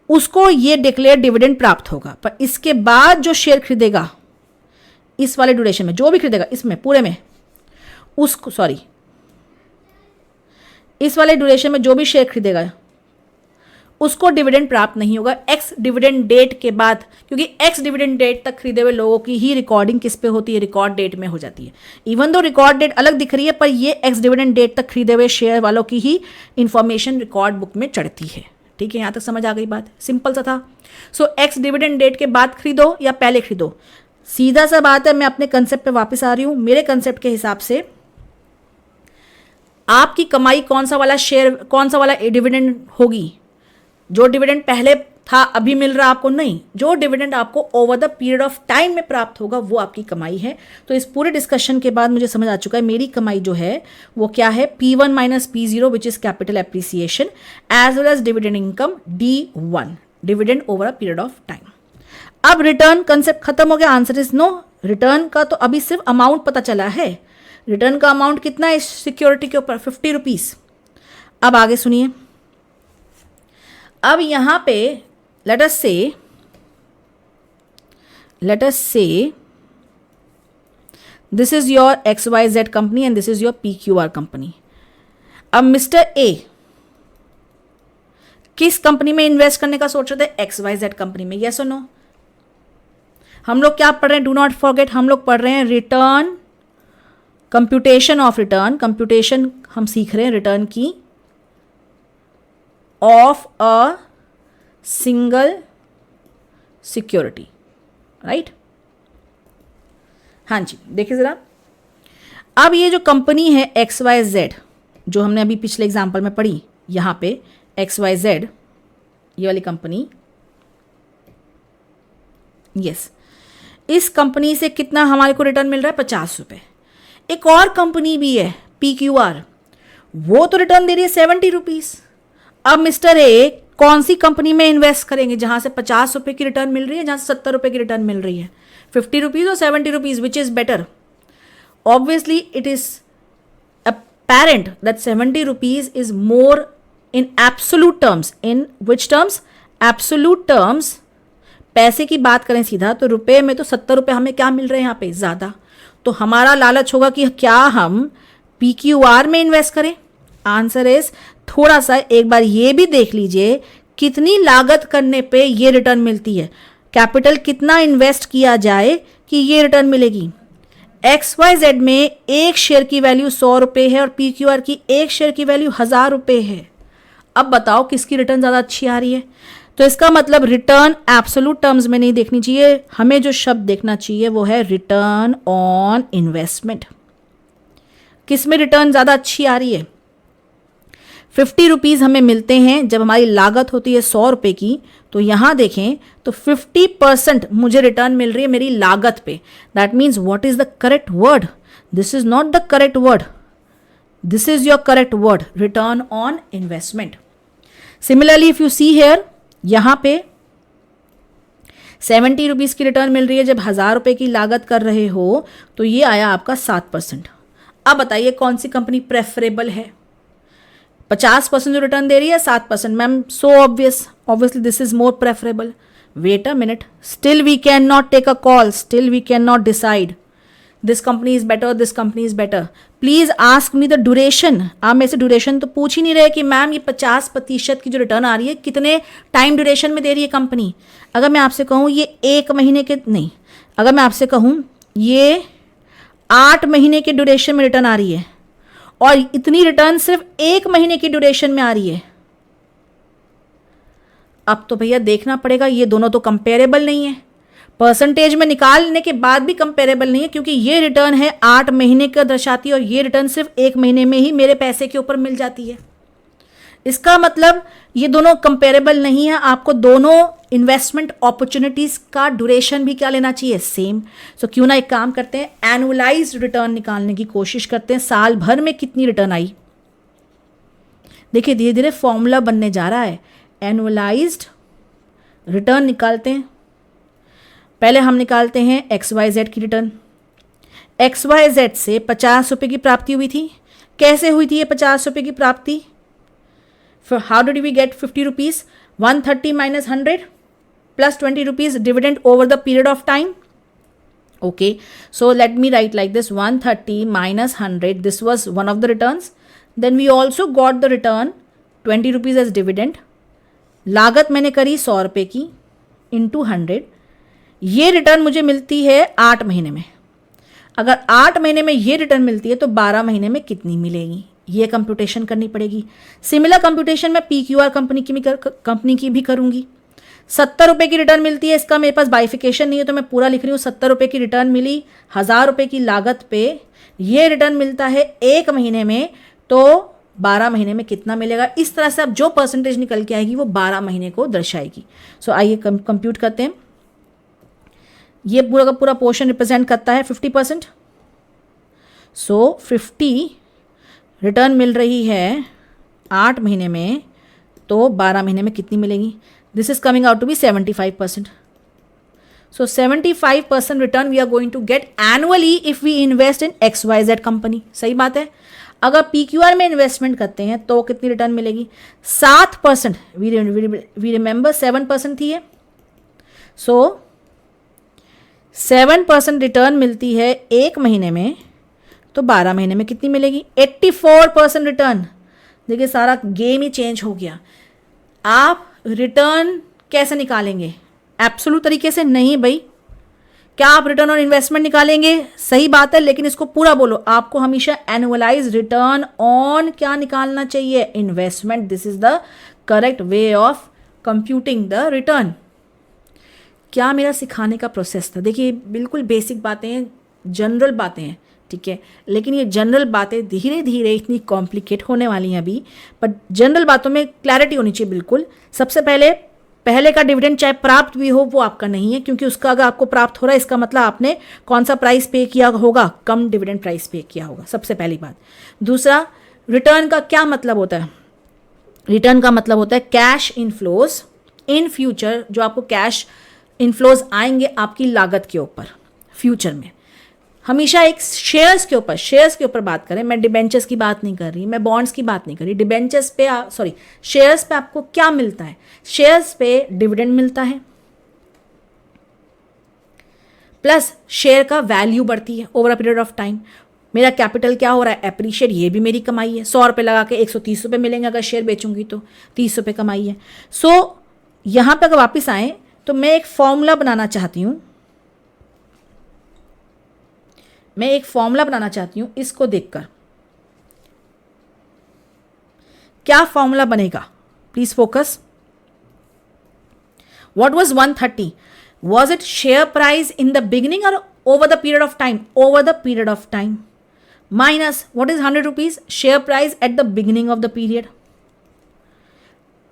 उसको ये डिक्लेयर डिविडेंड प्राप्त होगा। पर इसके बाद जो शेयर खरीदेगा इस वाले ड्यूरेशन में, जो भी खरीदेगा इसमें पूरे में, उसको इस वाले ड्यूरेशन में जो भी शेयर खरीदेगा उसको डिविडेंड प्राप्त नहीं होगा एक्स डिविडेंड डेट के बाद, क्योंकि एक्स डिविडेंड डेट तक खरीदे हुए लोगों की ही रिकॉर्डिंग किस पे होती है? रिकॉर्ड डेट में हो जाती है। इवन दो रिकॉर्ड डेट अलग दिख रही है, पर ये एक्स डिविडेंड डेट तक खरीदे हुए शेयर वालों की ही इंफॉर्मेशन रिकॉर्ड बुक में चढ़ती है। ठीक है, यहाँ तक समझ आ गई बात? सिंपल सा था। सो एक्स डिविडेंड डेट के बाद खरीदो या पहले खरीदो, सीधा सा बात है। मैं अपने कंसेप्ट पे वापस आ रही हूँ। मेरे कंसेप्ट के हिसाब से आपकी कमाई कौन सा वाला डिविडेंड होगी? जो डिविडेंड पहले था अभी मिल रहा आपको नहीं, जो डिविडेंड आपको over the period of time में प्राप्त होगा वो आपकी कमाई है। तो इस पूरे डिस्कशन के बाद मुझे समझ आ चुका है मेरी कमाई जो है वो क्या है, P1 minus P0 which is capital appreciation as well as dividend income D1, dividend over a period of time. अब रिटर्न कंसेप्ट खत्म हो गया, आंसर इज नो। रिटर्न का तो अभी सिर्फ अमाउंट पता चला है। रिटर्न का अमाउंट कितना है सिक्योरिटी के ऊपर? 50 रुपीज। अब आगे सुनिए। अब यहां पे let us say this is your XYZ company and this is your PQR company. अब मिस्टर ए किस कंपनी में इन्वेस्ट करने का सोच रहे थे? XYZ कंपनी में। यस और नो? हम लोग क्या पढ़ रहे हैं? डू नॉट फॉरगेट, हम लोग पढ़ रहे हैं return, computation of return. Computation हम सीख रहे हैं रिटर्न की of a single security, right? हाँ जी, देखिए जरा। अब ये जो कंपनी है XYZ जो हमने अभी पिछले एग्जाम्पल में पढ़ी, यहां पे XYZ ये वाली कंपनी, यस, इस कंपनी से कितना हमारे को रिटर्न मिल रहा है? 50 रुपये। एक और कंपनी भी है PQR, वो तो रिटर्न दे रही है 70 रुपीज। अब मिस्टर ए कौन सी कंपनी में इन्वेस्ट करेंगे जहां से 50 रुपए की रिटर्न मिल रही है, जहां से 70 रुपए की रिटर्न मिल रही है? 50 रुपीज और 70 rupees, which is better? Obviously it is apparent that 70 rupees is more in absolute terms. In which terms? Absolute terms. पैसे की बात करें सीधा तो रुपए में तो 70 रुपए हमें क्या मिल रहे हैं यहाँ पे? ज़्यादा। तो हमारा लालच होगा कि क्या हम PQR में इन्वेस्ट करें? आंसर इज थोड़ा सा एक बार ये भी देख लीजिए कितनी लागत करने पे ये रिटर्न मिलती है, कैपिटल कितना इन्वेस्ट किया जाए कि ये रिटर्न मिलेगी। XYZ में एक शेयर की वैल्यू 100 रुपये है और PQR की एक शेयर की वैल्यू 1000 रुपये है। अब बताओ किसकी रिटर्न ज़्यादा अच्छी आ रही है? तो इसका मतलब रिटर्न एब्सोल्यूट टर्म्स में नहीं देखनी चाहिए, हमें जो शब्द देखना चाहिए वो है रिटर्न ऑन इन्वेस्टमेंट। किस में रिटर्न ज़्यादा अच्छी आ रही है? 50 रुपीज़ हमें मिलते हैं जब हमारी लागत होती है 100 रुपये की, तो यहाँ देखें तो 50% मुझे रिटर्न मिल रही है मेरी लागत पे। That means what is the correct word? This is not the correct word, this is your correct word, return on investment. Similarly if you see here, यहाँ पे 70 रुपीज़ की रिटर्न मिल रही है जब 1000 रुपये की लागत कर रहे हो, तो ये आया आपका 7%। अब बताइए कौन सी कंपनी प्रेफरेबल है? 50% जो रिटर्न दे रही है 7%, ma'am so obviously this is more preferable. Wait a minute, still we cannot take a call, still we cannot decide this company is better, this company is better. Please ask me the duration. आप मेरे से duration तो पूछ ही नहीं रहे कि ma'am ये 50% की जो रिटर्न आ रही है कितने टाइम ड्यूरेशन में दे रही है कंपनी. अगर मैं आपसे कहूँ ये 1 महीने के नहीं, अगर मैं आपसे कहूँ ये 8 महीने के ड्यूरेशन में रिटर्न आ रही है और इतनी रिटर्न सिर्फ 1 महीने की ड्यूरेशन में आ रही है, अब तो भैया देखना पड़ेगा ये दोनों तो कंपेरेबल नहीं है. परसेंटेज में निकालने के बाद भी कंपेरेबल नहीं है, क्योंकि ये रिटर्न है 8 महीने का दर्शाती है और ये रिटर्न सिर्फ 1 महीने में ही मेरे पैसे के ऊपर मिल जाती है. इसका मतलब ये दोनों कंपेरेबल नहीं है. आपको दोनों इन्वेस्टमेंट अपॉर्चुनिटीज का ड्यूरेशन भी क्या लेना चाहिए? सेम. सो क्यों ना एक काम करते हैं, एनुअलाइज्ड रिटर्न निकालने की कोशिश करते हैं. साल भर में कितनी रिटर्न आई, देखिए धीरे धीरे फॉर्मूला बनने जा रहा है. एनुअलाइज्ड रिटर्न निकालते हैं. पहले हम निकालते हैं XYZ की रिटर्न. XYZ से 50 रुपये की प्राप्ति हुई थी. कैसे हुई थी ये 50 रुपये की प्राप्ति? How did we get 50 rupees? 130 minus 100 plus 20 rupees dividend over the period of time. Okay, so let me write like this: 130 minus 100. This was one of the returns. Then we also got the return 20 rupees as dividend. लागत मैंने करी 100 रुपये की into 100. ये return मुझे मिलती है 8 महीने में. अगर 8 महीने में ये रिटर्न मिलती है तो 12 महीने में कितनी मिलेगी, ये कंप्यूटेशन करनी पड़ेगी. सिमिलर कंप्यूटेशन मैं PQR कंपनी की भी करूंगी. 70 रुपये की रिटर्न मिलती है. इसका मेरे पास बाइफिकेशन नहीं है तो मैं पूरा लिख रही हूँ. 70 रुपये की रिटर्न मिली 1000 रुपये की लागत पे. ये रिटर्न मिलता है 1 महीने में, तो 12 महीने में कितना मिलेगा. इस तरह से अब जो परसेंटेज निकल के आएगी वो 12 महीने को दर्शाएगी. सो आइए कंप्यूट करते हैं. ये पूरा का पूरा पोर्शन रिप्रेजेंट करता है 50%. सो 50 रिटर्न मिल रही है 8 महीने में, तो 12 महीने में कितनी मिलेगी? This is coming out to be 75%. So 75% return we are going to get annually if we invest in XYZ company. सही बात है. अगर PQR में इन्वेस्टमेंट करते हैं तो कितनी रिटर्न मिलेगी? 7%. वी रिमेंबर 7% थी है. सो 7% रिटर्न मिलती है 1 महीने में, तो 12 महीने में कितनी मिलेगी? 84% रिटर्न. देखिए सारा गेम ही चेंज हो गया. आप रिटर्न कैसे निकालेंगे? एब्सोल्यूट तरीके से नहीं भाई. क्या आप रिटर्न ऑन इन्वेस्टमेंट निकालेंगे? सही बात है, लेकिन इसको पूरा बोलो. आपको हमेशा एनुअलाइज रिटर्न ऑन क्या निकालना चाहिए? Investment. This is the correct way of computing the return. क्या मेरा सिखाने का प्रोसेस था? देखिए बिल्कुल बेसिक बातें हैं, जनरल बातें हैं, ठीक है, लेकिन ये जनरल बातें धीरे धीरे इतनी कॉम्प्लिकेट होने वाली हैं अभी. पर जनरल बातों में क्लैरिटी होनी चाहिए बिल्कुल. सबसे पहले का डिविडेंड चाहे प्राप्त भी हो वो आपका नहीं है, क्योंकि उसका अगर आपको प्राप्त हो रहा है इसका मतलब आपने कौन सा प्राइस पे किया होगा? कम डिविडेंड प्राइस पे किया होगा. सबसे पहली बात. दूसरा, रिटर्न का क्या मतलब होता है? रिटर्न का मतलब होता है कैश इनफ्लोज इन फ्यूचर. जो आपको कैश इनफ्लोज आएंगे आपकी लागत के ऊपर फ्यूचर में. हमेशा एक शेयर्स के ऊपर बात करें. मैं डिबेंचर्स की बात नहीं कर रही, मैं बॉन्ड्स की बात नहीं कर रही. डिबेंचर्स पे शेयर्स पे आपको क्या मिलता है? शेयर्स पे डिविडेंड मिलता है, प्लस शेयर का वैल्यू बढ़ती है over a period of time. मेरा कैपिटल क्या हो रहा है? एप्रिशिएट. ये भी मेरी कमाई है. 100 रुपये लगा के 130 रुपये मिलेंगे अगर शेयर बेचूंगी तो 30 रुपये कमाई है. सो यहाँ पे अगर वापस आए तो मैं एक फॉर्मूला बनाना चाहती हूं. इसको देखकर क्या फॉर्मूला बनेगा? Please focus. What was 130? Was it share price in the beginning और over the period of time? Over the period of time. Minus what is 100 rupees? Share price at the beginning of the period.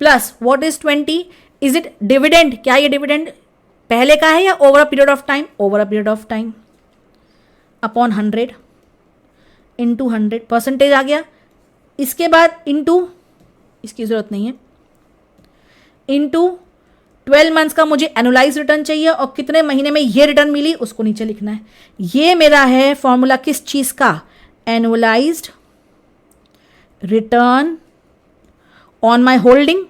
Plus what is 20? Is it dividend? क्या ये dividend पहले का है या over a period of time? Over a period of time. Upon 100 into 100 percentage आ गया. इसके बाद into, इसकी जरूरत नहीं है, इंटू 12 मंथ्स का मुझे एनुअलाइज रिटर्न चाहिए और कितने महीने में ये रिटर्न मिली उसको नीचे लिखना है. ये मेरा है फॉर्मूला किस चीज का? Annualised return on my holding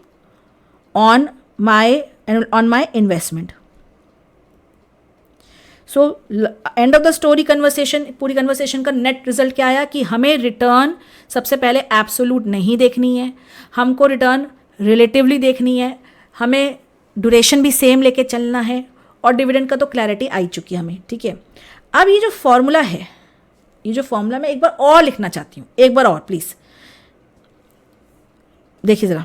on my investment. So and of the story conversation, पूरी कन्वर्सेशन का नेट रिजल्ट क्या आया कि हमें रिटर्न सबसे पहले एब्सोल्यूट नहीं देखनी है, हमको रिटर्न रिलेटिवली देखनी है, हमें ड्यूरेशन भी सेम लेके चलना है, और डिविडेंड का तो क्लैरिटी आई चुकी है हमें. ठीक है, अब ये जो फॉर्मूला है, ये जो फॉर्मूला मैं एक बार और लिखना चाहती हूँ, एक बार और प्लीज देखिए जरा,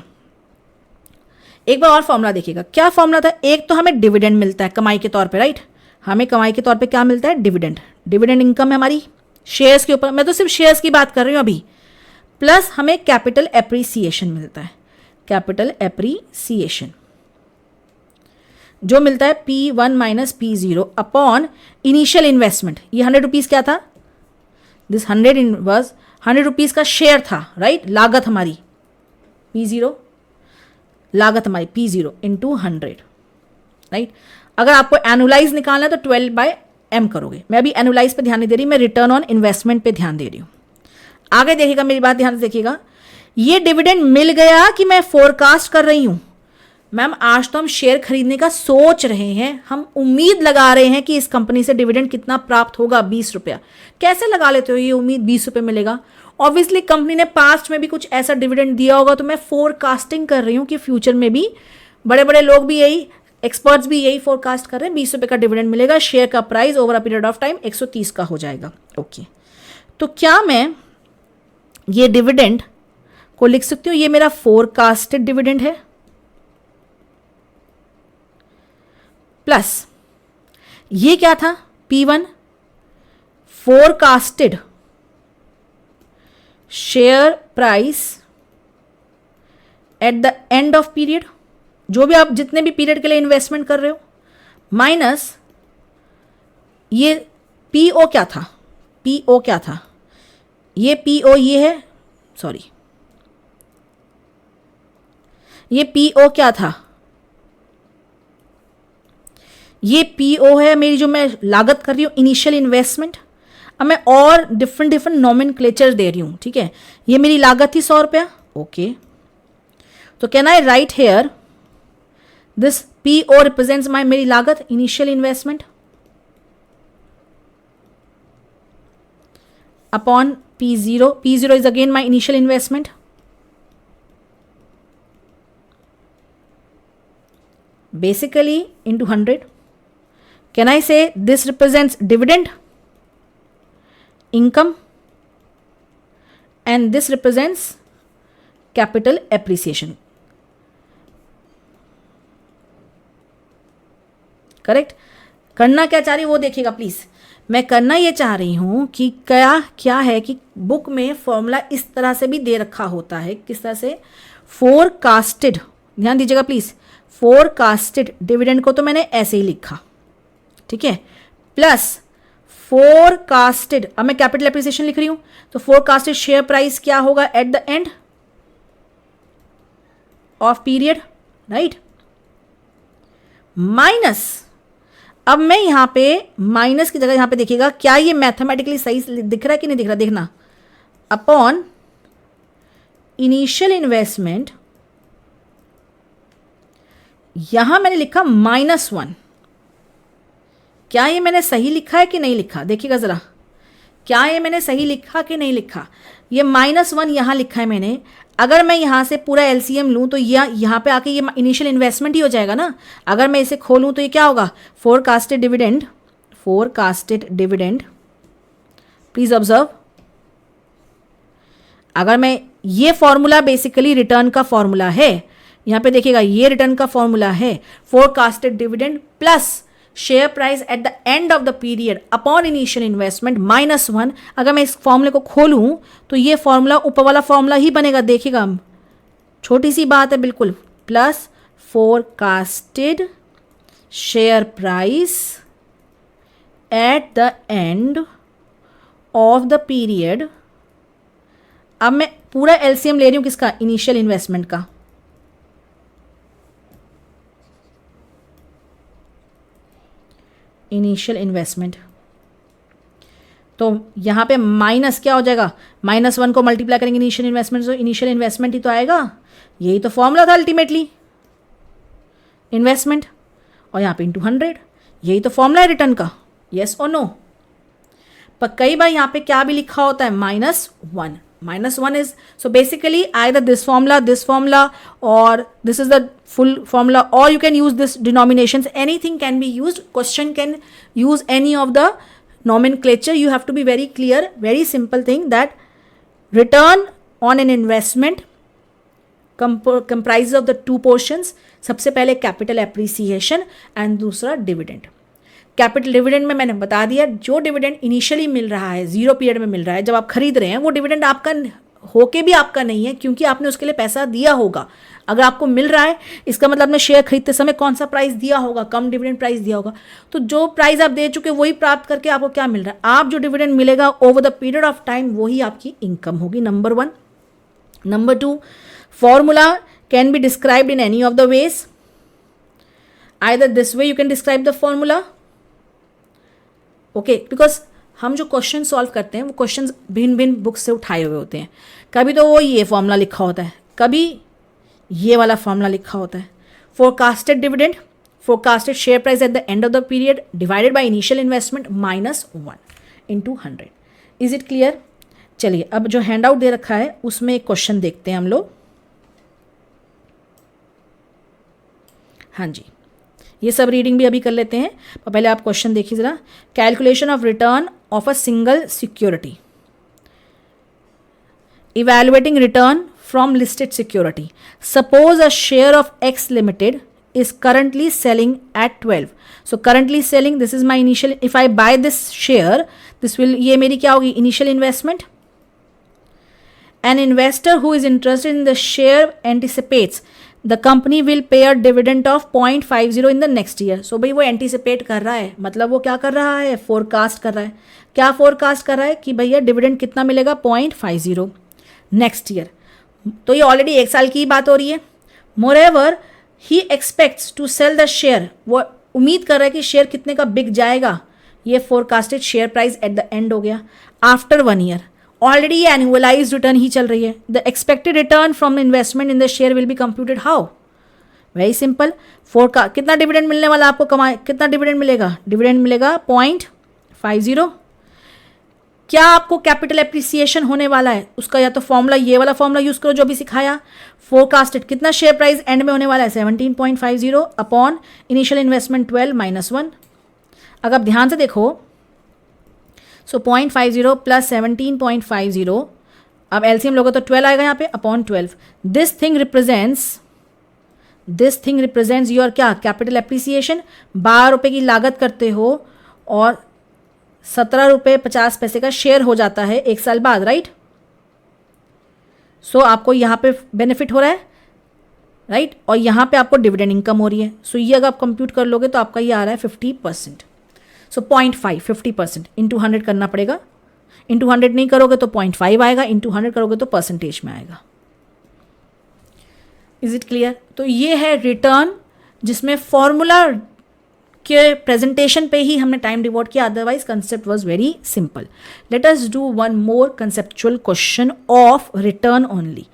एक बार और फॉर्मूला देखिएगा. क्या फॉर्मूला था? एक तो हमें डिविडेंड मिलता है कमाई के तौर पे, राइट? हमें कमाई के तौर पे क्या मिलता है? डिविडेंड. डिविडेंड इनकम है हमारी शेयर्स के ऊपर, मैं तो सिर्फ शेयर्स की बात कर रही हूँ अभी. प्लस हमें कैपिटल एप्रिसिएशन मिलता है, कैपिटल एप्रिसिएशन जो मिलता है P1 minus P0 upon initial investment. ये 100 रुपीज़ क्या था? दिस 100 वॉज 100 रुपीज़ का शेयर था, राइट? लागत हमारी P0, लागत हमारी P0 इंटू 100, राइट? अगर आपको एनुलाइज निकालना है तो 12/m करोगे. मैं अभी एनुलाइज पे ध्यान नहीं दे रही, मैं रिटर्न ऑन इन्वेस्टमेंट पे ध्यान दे रही हूँ. आगे देखिएगा, मेरी बात ध्यान से देखिएगा. ये डिविडेंड मिल गया कि मैं फोरकास्ट कर रही हूँ? मैम आज तो हम शेयर खरीदने का सोच रहे हैं, हम उम्मीद लगा रहे हैं कि इस कंपनी से डिविडेंड कितना प्राप्त होगा, 20 रुपया. कैसे लगा लेते हो ये उम्मीद 20 रुपये मिलेगा? ऑब्वियसली कंपनी ने पास्ट में भी कुछ ऐसा डिविडेंड दिया होगा, तो मैं फोरकास्टिंग कर रही हूँ कि फ्यूचर में भी बड़े बड़े लोग भी यही, एक्सपर्ट्स भी यही फोरकास्ट कर रहे हैं, 20 रुपये का डिविडेंड मिलेगा, शेयर का price over a period of time 130 का हो जाएगा. ओके, तो क्या मैं ये डिविडेंड को लिख सकती हूँ? ये मेरा फोरकास्टेड डिविडेंड है, प्लस ये क्या था? P1 forecasted share price at the end of period, जो भी आप जितने भी पीरियड के लिए इन्वेस्टमेंट कर रहे हो, माइनस ये PO क्या था? PO क्या था? ये PO ये है, सॉरी, ये PO क्या था? ये PO है मेरी, जो मैं लागत कर रही हूँ इनिशियल इन्वेस्टमेंट. अब मैं और डिफरेंट नॉमेनक्लेचर दे रही हूँ. ठीक है, ये मेरी लागत थी 100 रुपया. ओके, तो can I write here this PO represents my मेरी लागत initial investment upon P0. P0 is again my initial investment. Basically into 100. Can I say this represents dividend, income, and this represents capital appreciation? Correct? करना क्या चाह रही वो देखिएगा please. मैं करना ये चाह रही हूं कि क्या है कि बुक में फॉर्मूला इस तरह से भी दे रखा होता है. किस तरह से? फोरकास्टेड, ध्यान दीजिएगा प्लीज. फोरकास्टेड डिविडेंड को तो मैंने ऐसे ही लिखा, ठीक है, प्लस फोरकास्टेड, अब मैं कैपिटल एप्रिसिएशन लिख रही हूं, तो फोरकास्टेड शेयर प्राइस क्या होगा eight the end of period, right? Minus, अब मैं यहां पे माइनस की जगह यहां पे देखिएगा, क्या ये मैथमेटिकली सही दिख रहा है कि नहीं दिख रहा, देखना, अपॉन इनिशियल इन्वेस्टमेंट, यहां मैंने लिखा -1. क्या ये मैंने सही लिखा है कि नहीं लिखा? देखिएगा जरा, क्या ये मैंने सही लिखा कि नहीं लिखा? ये -1 यहां लिखा है मैंने. अगर मैं यहां से पूरा LCM लूं तो यहां पे आके ये इनिशियल इन्वेस्टमेंट ही हो जाएगा ना. अगर मैं इसे खोलूं तो ये क्या होगा? Forecasted dividend, forecasted dividend, please observe. अगर मैं, ये फॉर्मूला बेसिकली रिटर्न का फॉर्मूला है, यहां पे देखिएगा ये रिटर्न का फॉर्मूला है. Forecasted dividend plus share price at the end of the period upon initial investment -1. अगर मैं इस फॉर्मूले को खोलूं तो ये फॉर्मूला ऊपर वाला फॉर्मूला ही बनेगा. देखिएगा, छोटी सी बात है बिल्कुल. Plus forecasted share price at the end of the period. अब मैं पूरा LCM ले रही हूं किसका? इनिशियल इन्वेस्टमेंट का. इनिशियल इन्वेस्टमेंट तो यहाँ पे माइनस क्या हो जाएगा, -1 को मल्टीप्लाई करेंगे इनिशियल इन्वेस्टमेंट, तो इनिशियल इन्वेस्टमेंट ही तो आएगा, यही तो फॉर्मूला था अल्टीमेटली इन्वेस्टमेंट, और यहाँ पे ×100, यही तो फॉर्मूला है रिटर्न का, येस और नो। पर कई बार यहाँ पे क्या भी लिखा होता है, -1, -1 is, so basically either this formula और this is the full formula, or you can use this denominations, anything can be used, question can use any of the nomenclature. You have to be very clear, very simple thing, that return on an investment comprises of the two portions. सबसे पहले capital appreciation and दूसरा dividend. Capital dividend में मैंने बता दिया, जो dividend initially मिल रहा है, 0 पीरियड में मिल रहा है, जब आप खरीद रहे हैं, वो डिविडेंड आपका होके भी आपका नहीं है, क्योंकि आपने उसके लिए पैसा दिया होगा। अगर आपको मिल रहा है, इसका मतलब आपने शेयर खरीदते समय कौन सा प्राइस दिया होगा, कम डिविडेंड प्राइस दिया होगा, तो जो प्राइस आप दे चुके वही प्राप्त करके आपको क्या मिल रहा है, आप जो डिविडेंड मिलेगा over the period of time, वही आपकी इनकम होगी, number 1। Number 2, formula can be described in any of the ways, either this way you can describe the formula, okay, because हम जो क्वेश्चन सॉल्व करते हैं वो क्वेश्चन भिन्न भिन्न बुक से उठाए हुए होते हैं। कभी तो वो ये फॉर्मूला लिखा होता है, कभी ये वाला फॉर्मूला लिखा होता है। Forecasted dividend, forecasted share price at the end of the period divided by initial investment -1 × 100। Is it clear? चलिए अब जो हैंड आउट दे रखा है उसमें एक क्वेश्चन देखते हैं हम लोग। हाँ जी, ये सब रीडिंग भी अभी कर लेते हैं, पर पहले आप क्वेश्चन देखिए ज़रा। Calculation of return of a single security, evaluating return from listed security. Suppose a share of X Limited is currently selling at 12. So currently selling, this is my initial, if I buy this share, this will, ये मेरी क्या होगी, initial investment. An investor who is interested in the share anticipates the company will pay a dividend of 0.50 in the next year. So भाई वो anticipate कर रहा है, मतलब वो क्या कर रहा है, फोरकास्ट कर रहा है। क्या फोरकास्ट कर रहा है कि भैया डिविडेंड कितना मिलेगा, 0.50 नेक्स्ट ईयर। तो ये ऑलरेडी 1 साल की बात हो रही है। Moreover he expects to sell the share, वो उम्मीद कर रहा है कि शेयर कितने का बिक जाएगा, ये forecasted share price at the and हो गया। आफ्टर 1 ईयर ऑलरेडी ये एनुअलाइज रिटर्न ही चल रही है। The expected return from investment in the share will be computed how, very simple. कितना डिविडेंड मिलने वाला आपको, कितना डिविडेंड मिलेगा, डिविडेंड मिलेगा 0.50। क्या आपको कैपिटल एप्रिसिएशन होने वाला है उसका, या तो फॉर्मूला, ये वाला फॉर्मूला यूज करो जो अभी सिखाया। फोरकास्टेड कितना शेयर प्राइस एंड में होने वाला है, 17.50 अपॉन इनिशियल इन्वेस्टमेंट 12 -1। अगर आप ध्यान से देखो, सो 0.50 प्लस 17.50, अब एलसीएम लोगे तो 12 आएगा यहाँ पे, upon 12। This thing represents your क्या, कैपिटल एप्रिसिएशन। 12 रुपये की लागत करते हो और 17 रुपये 50 पैसे का शेयर हो जाता है 1 साल बाद, राइट। सो आपको यहाँ पे बेनिफिट हो रहा है, राइट, और यहाँ पे आपको डिविडेंड इनकम हो रही है। सो ये अगर आप कंप्यूट कर लोगे तो आपका ये आ रहा है 50%। सो 0.5 50% इंटू 100 करना पड़ेगा। इंटू 100 नहीं करोगे तो 0.5 आएगा, इंटू 100 करोगे तो परसेंटेज में आएगा। Is it clear? तो ये है रिटर्न, जिसमें फॉर्मूला के प्रेजेंटेशन पे ही हमने टाइम डिवोट किया, otherwise concept was very simple. Let us do one more conceptual question of return only.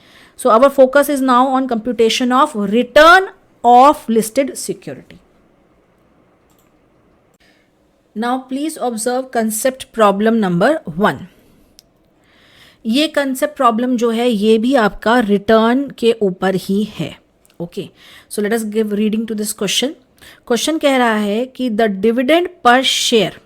So our focus is now on computation of return of listed security. Now please observe concept problem number 1। ये concept problem जो है ये भी आपका return के ऊपर ही है। Okay, so let us give reading to this question. Question कह रहा है कि the dividend per share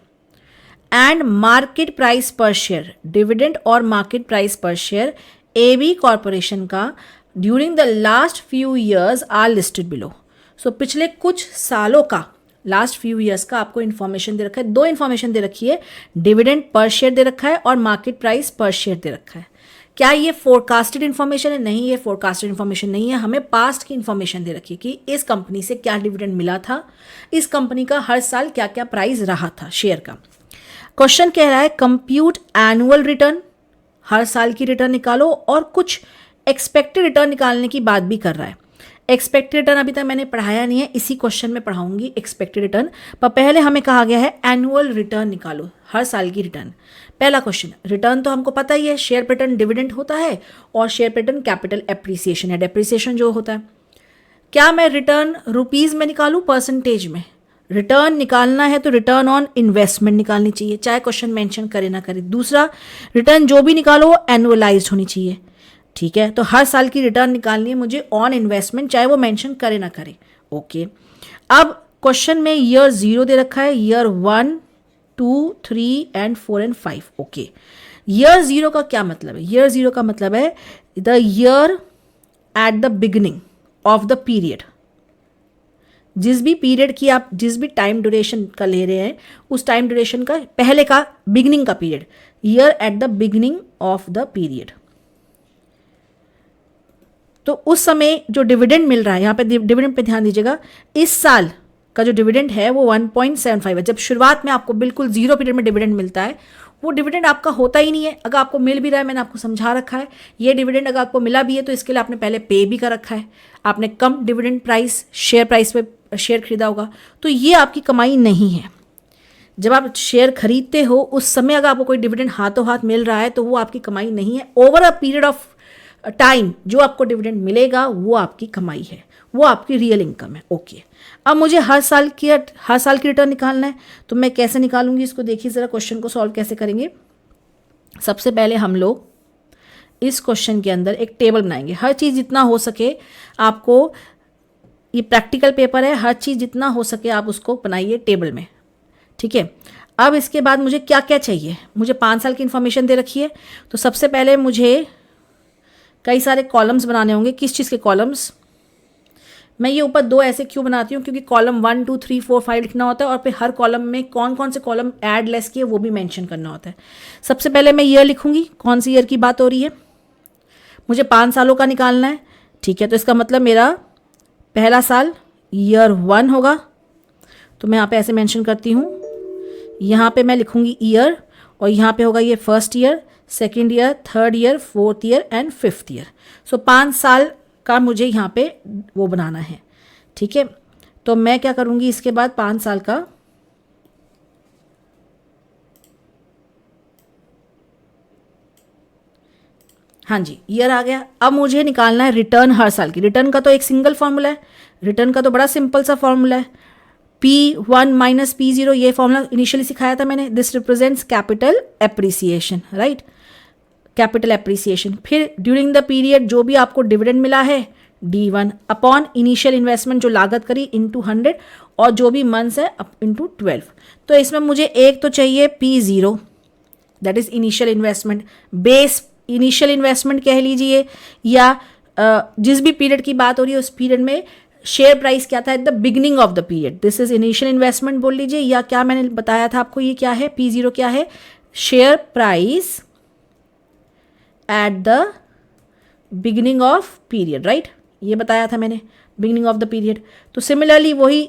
and market price per share, dividend और market price per share AB corporation का during the last few years are listed below. So पिछले कुछ सालों का, लास्ट फ्यू ईयर्स का आपको इन्फॉर्मेशन दे रखा है। 2 इन्फॉर्मेशन दे रखी है, डिविडेंड पर शेयर दे रखा है और मार्केट प्राइस पर शेयर दे रखा है। क्या ये फोरकास्टेड इन्फॉर्मेशन है? नहीं, ये फोरकास्टेड इन्फॉर्मेशन नहीं है। हमें पास्ट की इन्फॉर्मेशन दे रखी है कि इस कंपनी से क्या डिविडेंड मिला था, इस कंपनी का हर साल क्या क्या प्राइस रहा था शेयर का। क्वेश्चन कह रहा है कंप्यूट एनुअल रिटर्न, हर साल की रिटर्न निकालो, और कुछ एक्सपेक्टेड रिटर्न निकालने की बात भी कर रहा है। एक्सपेक्टेड रिटर्न अभी तक मैंने पढ़ाया नहीं है, इसी क्वेश्चन में पढ़ाऊंगी एक्सपेक्टेड रिटर्न। पर पहले हमें कहा गया है एनुअल रिटर्न निकालो, हर साल की रिटर्न। पहला क्वेश्चन, रिटर्न तो हमको पता ही है, शेयर रिटर्न डिविडेंड होता है और शेयर रिटर्न कैपिटल एप्रिसिएशन है, डेप्रिसिएशन जो होता है। क्या मैं रिटर्न रुपीज़ में निकालूं परसेंटेज में? रिटर्न निकालना है तो रिटर्न ऑन इन्वेस्टमेंट निकालनी चाहिए, चाहे क्वेश्चन मेंशन करे ना करे। दूसरा, रिटर्न जो भी निकालो वो एनुअलाइज्ड होनी चाहिए, ठीक है। तो हर साल की रिटर्न निकालनी है मुझे ऑन इन्वेस्टमेंट, चाहे वो मेंशन करे ना करे, ओके। अब क्वेश्चन में ईयर 0 दे रखा है, year 1, 2, 3 and 4 and 5, okay. Year 0 का क्या मतलब है? ईयर 0 का मतलब है the year eight the beginning of the period. जिस भी पीरियड की आप जिस भी टाइम ड्यूरेशन का ले रहे हैं, उस टाइम ड्यूरेशन का पहले का बिगिनिंग का period, year eight the beginning of the period. तो उस समय जो डिविडेंड मिल रहा है, यहाँ पे डिविडेंड पे ध्यान दीजिएगा, इस साल का जो डिविडेंड है वो 1.75 है। जब शुरुआत में आपको बिल्कुल 0 पीरियड में डिविडेंड मिलता है, वो डिविडेंड आपका होता ही नहीं है। अगर आपको मिल भी रहा है, मैंने आपको समझा रखा है, ये डिविडेंड अगर आपको मिला भी है तो इसके लिए आपने पहले पे भी कर रखा है, आपने कम डिविडेंड प्राइस शेयर प्राइस पे शेयर खरीदा होगा, तो ये आपकी कमाई नहीं है। जब आप शेयर खरीदते हो उस समय अगर आपको कोई डिविडेंड हाथों हाथ मिल रहा है तो वो आपकी कमाई नहीं है। Over a period of time जो आपको डिविडेंड मिलेगा वो आपकी कमाई है, वो आपकी रियल इनकम है, ओके। अब मुझे हर साल की रिटर्न निकालना है, तो मैं कैसे निकालूंगी इसको देखिए ज़रा, क्वेश्चन को सॉल्व कैसे करेंगे। सबसे पहले हम लोग इस क्वेश्चन के अंदर एक टेबल बनाएंगे। हर चीज़ जितना हो सके आपको, ये प्रैक्टिकल पेपर है, हर चीज़ जितना हो सके आप उसको बनाइए टेबल में, ठीक है। अब इसके बाद मुझे क्या क्या चाहिए, मुझे 5 साल की इन्फॉर्मेशन दे रखी है, तो सबसे पहले मुझे कई सारे कॉलम्स बनाने होंगे। किस चीज़ के कॉलम्स? मैं ये ऊपर 2 ऐसे क्यों बनाती हूँ, क्योंकि कॉलम 1, 2, 3, 4, 5 लिखना होता है और फिर हर कॉलम में कौन कौन से कॉलम ऐड लेस किए वो भी मेंशन करना होता है। सबसे पहले मैं ईयर लिखूंगी, कौन सी ईयर की बात हो रही है, मुझे 5 सालों का निकालना है, ठीक है। तो इसका मतलब मेरा पहला साल ईयर 1 होगा, तो मैं यहाँ पे ऐसे मेंशन करती हूँ। यहाँ पे मैं लिखूंगी ईयर और यहाँ पे होगा ये first year, second year, third year, fourth year and fifth year. So 5 साल का मुझे यहाँ पे वो बनाना है, ठीक है। तो मैं क्या करूँगी इसके बाद 5 साल का, हाँ जी ईयर आ गया। अब मुझे निकालना है रिटर्न हर साल की। रिटर्न का तो एक सिंगल फॉर्मूला है, रिटर्न का तो बड़ा सिंपल सा फॉर्मूला है, P1 माइनस P0, ये फॉर्मूला इनिशियली सिखाया था मैंने। This represents capital appreciation, right, capital appreciation. फिर ड्यूरिंग द पीरियड जो भी आपको डिविडेंड मिला है D1 अपॉन इनिशियल इन्वेस्टमेंट जो लागत करी इंटू 100 और जो भी मंथ्स है इंटू 12। तो इसमें मुझे एक तो चाहिए P0, that is initial investment, base initial investment कह लीजिए, या जिस भी पीरियड की बात हो रही है उस पीरियड में शेयर प्राइस क्या था eight the beginning of the period, this is initial investment बोल लीजिए। या क्या मैंने बताया था आपको, ये क्या है P0 क्या है, share price at the beginning of period, right, ये बताया था मैंने, बिगिनिंग ऑफ द पीरियड। तो सिमिलरली वही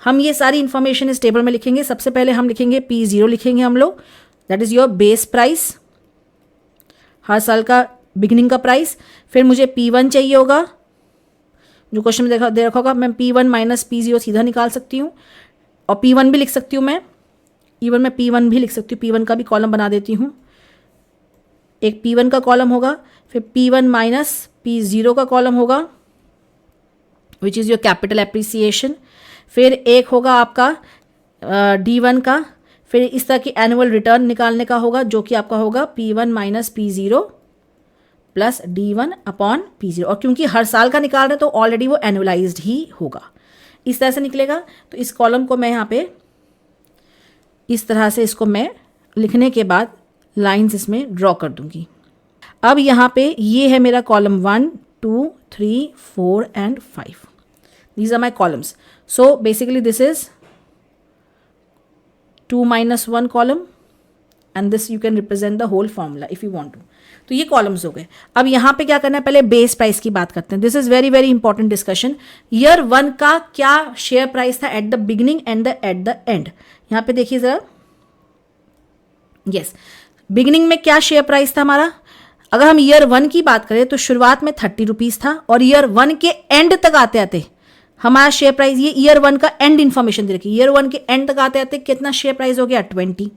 हम ये सारी इंफॉर्मेशन इस टेबल में लिखेंगे। सबसे पहले हम लिखेंगे P0 लिखेंगे हम लोग, that is your base price, हर साल का बिगिनिंग का प्राइस। फिर मुझे P1 चाहिए होगा, जो क्वेश्चन में दे रखा होगा। मैं P1 माइनस P0 सीधा निकाल सकती हूँ और P1 भी लिख सकती हूँ मैं, इवन मैं P1 भी लिख सकती हूँ, P1 का भी कॉलम बना देती हूँ। एक P1 का कॉलम होगा, फिर P1 माइनस P0 का कॉलम होगा which is your capital appreciation. फिर एक होगा आपका D1 का, फिर इस तरह की एनुअल रिटर्न निकालने का होगा जो कि आपका होगा P1 minus P0 plus D1 upon P0। और क्योंकि हर साल का निकाल रहे हैं तो ऑलरेडी वो एनुअलाइज्ड ही होगा, इस तरह से निकलेगा। तो इस कॉलम को मैं यहाँ पे इस तरह से इसको मैं लिखने के बाद लाइंस इसमें ड्रॉ कर दूंगी। अब यहाँ पे ये है मेरा column 1, 2, 3, 4 and 5, these are my columns. So basically this is 2 minus 1 column and this you can represent the whole formula if you want to। तो ये कॉलम्स हो गए। अब यहाँ पे क्या करना है, पहले बेस प्राइस की बात करते हैं। This is very very important discussion. Year 1 का क्या शेयर प्राइस था eight the beginning and eight the and, यहाँ पे देखिए जरा। यस, बिगिनिंग में क्या शेयर प्राइस था हमारा, अगर हम ईयर 1 की बात करें तो शुरुआत में 30 रुपीज़ था और ईयर 1 के एंड तक आते आते हमारा शेयर प्राइस, ये ईयर 1 का एंड इन्फॉर्मेशन दे रखी है, ईयर 1 के एंड तक आते आते कितना शेयर प्राइस हो गया 20।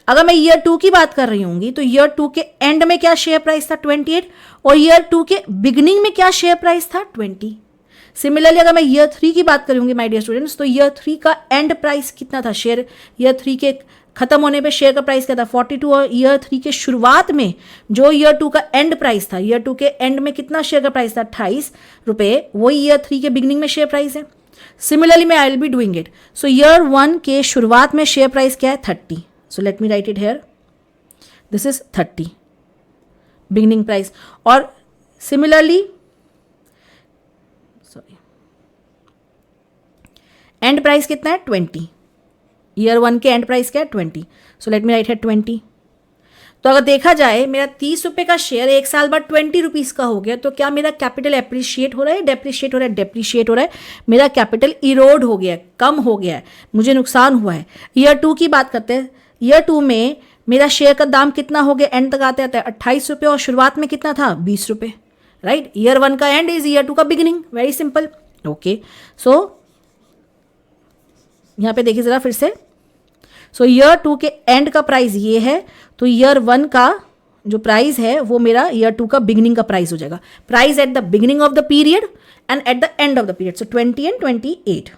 अगर मैं ईयर 2 की बात कर रही हूँ तो ईयर 2 के एंड में क्या शेयर प्राइस था 28 और ईयर 2 के बिगिनिंग में क्या शेयर प्राइस था 20। सिमिलरली अगर मैं ईयर 3 की बात करूंगी माय डियर स्टूडेंट्स, तो ईयर 3 का एंड प्राइस कितना था, शेयर ईयर 3 के खत्म होने पे शेयर का प्राइस क्या था 42 और ईयर 3 के शुरुआत में जो ईयर 2 का एंड प्राइस था, ईयर 2 के एंड में कितना शेयर का प्राइस था 28 रुपये, वही ईयर 3 के बिगिनिंग में शेयर प्राइस है। सिमिलरली मैं I will be doing it. So year 1 के शुरुआत में शेयर प्राइस क्या है 30, so let me right it here, this is 30 beginning price. और सिमिलरली एंड प्राइस कितना है 20, ईयर 1 के एंड प्राइस क्या है 20, सो लेट मी राइट है 20। तो अगर देखा जाए मेरा 30 रुपये का शेयर एक साल बाद 20 रुपीज़ का हो गया, तो क्या मेरा कैपिटल अप्रिशिएट हो रहा है, डेप्रिशिएट हो रहा है, डेप्रिशिएट हो रहा है, मेरा कैपिटल इरोड हो गया है, कम हो गया है, मुझे नुकसान हुआ है। ईयर 2 की बात करते हैं, ईयर 2 में मेरा शेयर का दाम कितना हो गया एंड तक आते आते 28 रुपये और शुरुआत में कितना था 20 रुपये, राइट। ईयर 1 का एंड इज ईयर 2 का बिगिनिंग, वेरी सिंपल। ओके, सो यहाँ पे देखिए ज़रा फिर से, सो ईयर 2 के एंड का प्राइस ये है, तो ईयर 1 का जो प्राइस है वो मेरा ईयर 2 का बिगिनिंग का प्राइस हो जाएगा, price at the beginning of the period and eight the end of the period, so 20 and 28,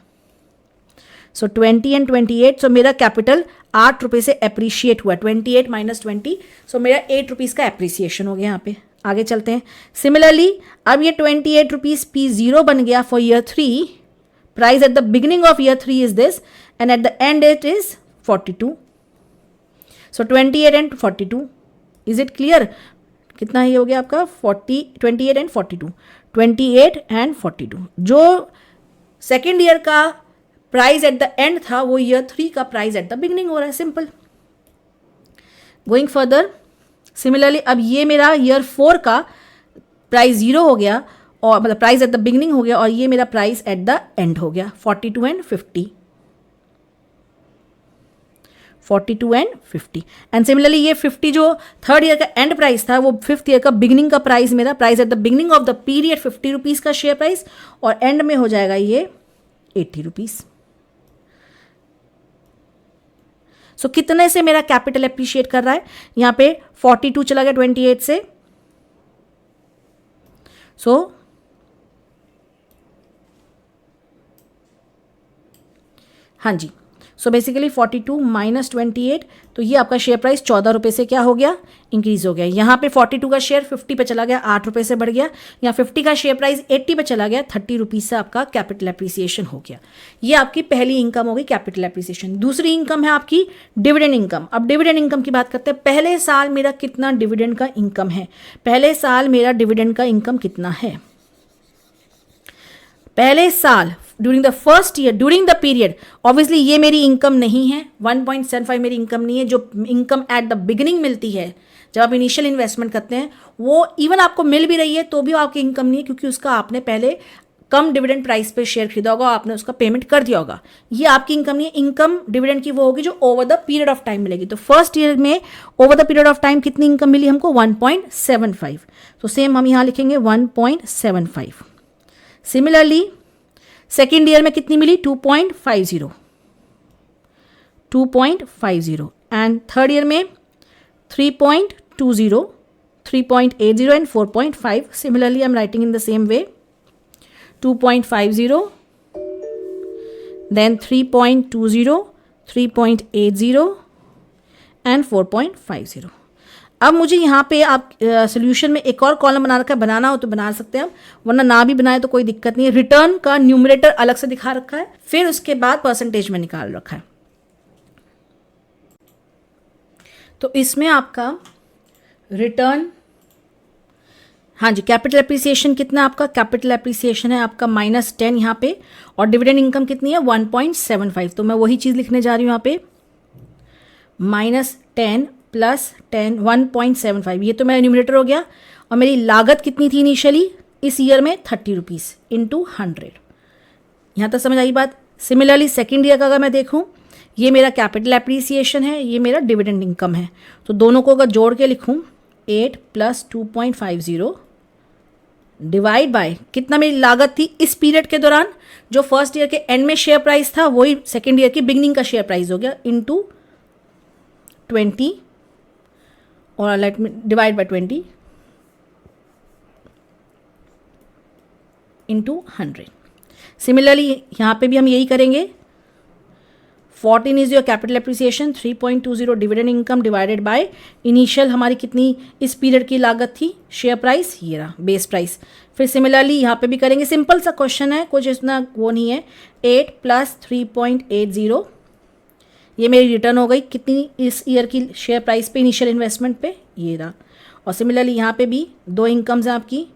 so 20 and 28, सो मेरा कैपिटल 8 रुपये से अप्रिशिएट हुआ, 28 माइनस 20, सो मेरा 8 रुपीज़ का अप्रिसिएशन हो गया। यहाँ पे आगे चलते हैं। सिमिलरली अब ये 28 रुपीज़ P0 बन गया for year 3, price at the beginning of year 3 is this and at the end it is 42, so 28 and 42, is it clear? कितना ये हो गया आपका 28 and 42, 28 and 42। जो सेकेंड ईयर का प्राइस एट द एंड था वो ईयर 3 का प्राइस एट द बिगिनिंग हो रहा है, सिंपल। गोइंग फर्दर, सिमिलरली अब ये मेरा ईयर 4 का प्राइस 0 हो गया और मतलब प्राइस एट द बिगिनिंग हो गया और ये मेरा प्राइस एट द एंड हो गया 42 एंड 50, 42 एंड 50। एंड सिमिलरली ये 50 जो थर्ड ईयर का एंड प्राइस था वो फिफ्थ ईयर का बिगिनिंग का प्राइस, मेरा price at the beginning of the period 50 rupees का शेयर प्राइस और एंड में हो जाएगा ये 80 रुपीज़। सो कितने से मेरा कैपिटल अप्रिशिएट कर रहा है, यहाँ पे 42 चला गया 28 से, सो हाँ जी, सो बेसिकली 42 माइनस 28, तो ये आपका शेयर प्राइस 14 रुपये से क्या हो गया इंक्रीज हो गया। यहाँ पे 42 का शेयर 50 पे चला गया, 8 रुपये से बढ़ गया। यहाँ 50 का शेयर प्राइस 80 पे चला गया, 30 रुपीज़ से आपका कैपिटल अप्रिसिएशन हो गया। ये आपकी पहली इनकम होगी कैपिटल अप्रिसिएशन। दूसरी इनकम है आपकी डिविडेंड इनकम। अब डिविडेंड इनकम की बात करते हैं। पहले साल मेरा कितना डिविडेंड का इनकम है, पहले साल मेरा डिविडेंड का इनकम कितना है, पहले साल during the first year during the period. Obviously ये मेरी इनकम नहीं है, 1.75 मेरी इनकम नहीं है। जो इनकम एट द बिगिनिंग मिलती है जब आप इनिशियल इन्वेस्टमेंट करते हैं, वो इवन आपको मिल भी रही है तो भी आपकी इनकम नहीं है, क्योंकि उसका आपने पहले कम डिविडेंड प्राइस पे शेयर खरीदा होगा, आपने उसका पेमेंट कर दिया होगा। ये आपकी इनकम नहीं है। इनकम डिविडेंड की वो होगी जो over the period of time मिलेगी। तो फर्स्ट ईयर में over the period of time कितनी इनकम मिली हमको 1.75, तो सेम हम यहाँ लिखेंगे 1.75। सिमिलरली सेकेंड ईयर में कितनी मिली 2.50 एंड थर्ड ईयर में 3.20, 3.80 and 4.5। Similarly I am writing in the same way, 2.50 then 3.20, 3.80 and 4.50। अब मुझे यहाँ पे आप सोल्यूशन में एक और कॉलम बना रखा है, बनाना हो तो बना सकते हैं हम, वरना ना भी बनाए तो कोई दिक्कत नहीं है। रिटर्न का न्यूमरेटर अलग से दिखा रखा है, फिर उसके बाद परसेंटेज में निकाल रखा है। तो इसमें आपका रिटर्न, हाँ जी, कैपिटल एप्रिसिएशन कितना आपका, कैपिटल एप्रिसिएशन है आपका -10 यहाँ पे, और डिविडेंड इनकम कितनी है 1.75। तो मैं वही चीज़ लिखने जा रही हूँ यहाँ पे, -10 + 10 1.75, ये तो मेरा न्यूमरेटर हो गया। और मेरी लागत कितनी थी इनिशियली इस ईयर में 30 रुपीज़ इंटू 100। यहाँ तक समझ आई बात। सिमिलरली सेकेंड ईयर का अगर मैं देखूँ, ये मेरा कैपिटल एप्रिसिएशन है, ये मेरा डिविडेंड इनकम है। तो दोनों को अगर जोड़ के लिखूँ 8 प्लस 2.50 डिवाइड बाय कितना मेरी लागत थी इस पीरियड के दौरान, जो फर्स्ट ईयर के एंड में शेयर प्राइस था वही सेकेंड ईयर की बिगनिंग का शेयर प्राइस हो गया, इंटू 20 और let me divide by 20 into 100। Similarly यहाँ पे भी हम यही करेंगे। 14 is your capital appreciation, 3.20 dividend income divided by initial हमारी कितनी इस पीरियड की लागत थी, शेयर प्राइस ये रहा बेस प्राइस। फिर सिमिलरली यहाँ पे भी करेंगे, सिंपल सा क्वेश्चन है, कुछ इतना वो नहीं है। 8 प्लस 3.80 ये मेरी रिटर्न हो गई कितनी इस ईयर की शेयर प्राइस पे, इनिशियल इन्वेस्टमेंट पे, ये रहा। और सिमिलरली यहाँ पे भी दो इनकम्स हैं आपकी,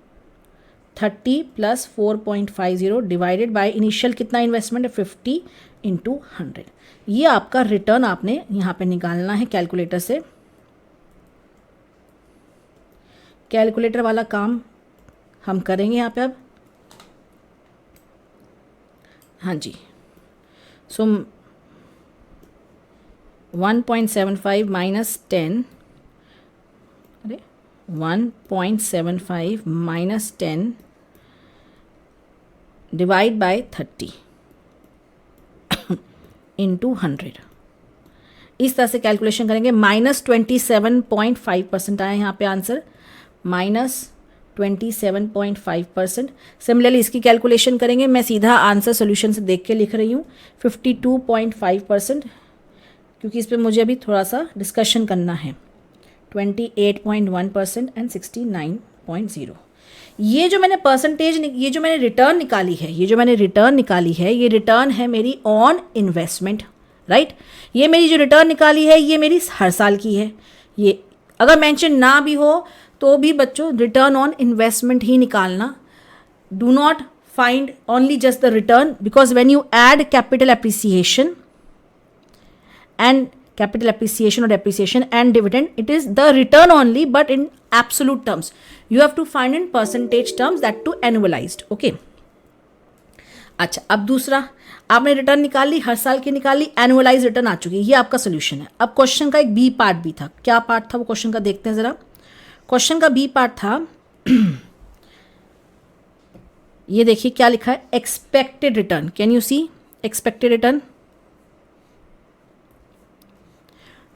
30 प्लस 4.50 डिवाइडेड बाय इनिशियल कितना इन्वेस्टमेंट है 50 इंटू 100। ये आपका रिटर्न आपने यहाँ पे निकालना है कैलकुलेटर से। कैलकुलेटर वाला काम हम करेंगे यहाँ पे अब। हाँ जी, सो 1.75 माइनस 10, अरे 1.75 माइनस 10 डिवाइड बाय 30 इंटू 100, इस तरह से कैलकुलेशन करेंगे। -27.5% आया यहाँ पे आंसर, -27.5%। सिमिलरली इसकी कैलकुलेशन करेंगे, मैं सीधा आंसर सोल्यूशन से देख के लिख रही हूँ, 52.5%, क्योंकि इस पर मुझे अभी थोड़ा सा डिस्कशन करना है। 28.1% एंड 69.0। ये जो मैंने परसेंटेज, ये जो मैंने रिटर्न निकाली है, ये रिटर्न है मेरी ऑन इन्वेस्टमेंट, राइट। ये मेरी जो रिटर्न निकाली है ये मेरी हर साल की है। ये अगर मेंशन ना भी हो तो भी बच्चों रिटर्न ऑन इन्वेस्टमेंट ही निकालना। Do not find only just the return, because when you add capital appreciation or depreciation and dividend, it is the return only, but in absolute terms you have to find in percentage terms, that to annualized, okay। अच्छा, अब दूसरा आपने return निकाल ली, हर साल की निकाल ली, annualise return आ चुकी है, ये आपका सोल्यूशन है। अब क्वेश्चन का एक बी पार्ट भी था, क्या पार्ट था वो क्वेश्चन का देखते हैं जरा। क्वेश्चन का बी पार्ट था ये देखिए क्या लिखा है, expected return. Can you see expected return?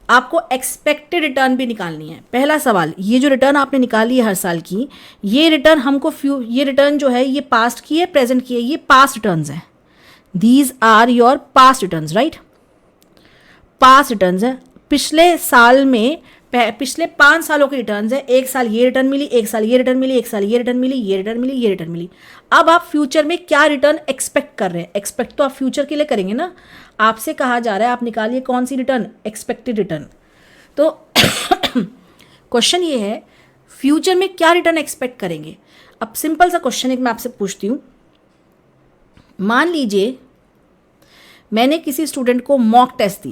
आपको एक्सपेक्टेड रिटर्न भी निकालनी है। पहला सवाल, ये जो रिटर्न आपने निकाली है हर साल की, ये रिटर्न हमको ये रिटर्न जो है ये पास्ट की है, प्रेजेंट की है, ये पास्ट रिटर्न्स हैं। These are your past returns, right. Past returns है, पिछले साल में पिछले 5 सालों के रिटर्न्स है। एक साल ये रिटर्न मिली, एक साल ये रिटर्न मिली, एक साल ये रिटर्न मिली, ये रिटर्न मिली, ये रिटर्न मिली। अब आप फ्यूचर में क्या रिटर्न एक्सपेक्ट कर रहे हैं? एक्सपेक्ट तो आप फ्यूचर के लिए करेंगे ना। आपसे कहा जा रहा है आप निकालिए कौन सी रिटर्न, एक्सपेक्टेड रिटर्न। तो क्वेश्चन ये है फ्यूचर में क्या रिटर्न एक्सपेक्ट करेंगे। अब सिंपल सा क्वेश्चन एक मैं आपसे पूछती हूँ, मान लीजिए मैंने किसी स्टूडेंट को मॉक टेस्ट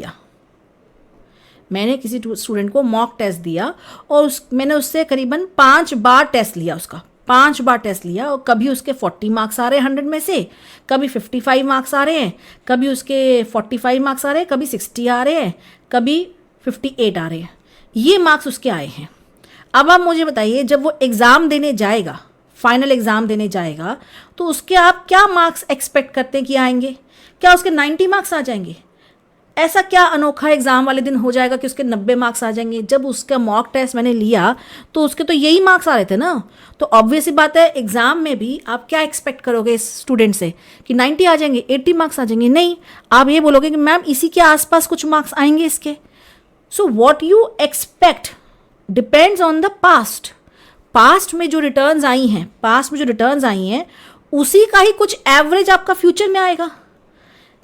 दिया, और मैंने उससे करीबन 5 बार टेस्ट लिया, उसका 5 बार टेस्ट लिया, और कभी उसके 40 मार्क्स आ रहे हैं 100 में से, कभी 55 मार्क्स आ रहे हैं, कभी उसके 45 मार्क्स आ रहे हैं, कभी 60 आ रहे हैं, कभी 58 आ रहे हैं। ये मार्क्स उसके आए हैं। अब आप मुझे बताइए जब वो एग्ज़ाम देने जाएगा, फाइनल एग्ज़ाम देने जाएगा, तो उसके आप क्या मार्क्स एक्सपेक्ट करते हैं कि आएंगे? क्या उसके 90 मार्क्स आ जाएंगे? ऐसा क्या अनोखा एग्जाम वाले दिन हो जाएगा कि उसके 90 मार्क्स आ जाएंगे? जब उसका मॉक टेस्ट मैंने लिया तो उसके तो यही मार्क्स आ रहे थे ना। तो ऑब्वियस ही बात है एग्जाम में भी आप क्या एक्सपेक्ट करोगे इस स्टूडेंट से कि 90 आ जाएंगे, 80 मार्क्स आ जाएंगे? नहीं, आप ये बोलोगे कि मैम इसी के आसपास कुछ मार्क्स आएंगे इसके। So what you expect depends on the past. Past में जो रिटर्न्स आई हैं उसी का ही कुछ एवरेज आपका फ्यूचर में आएगा।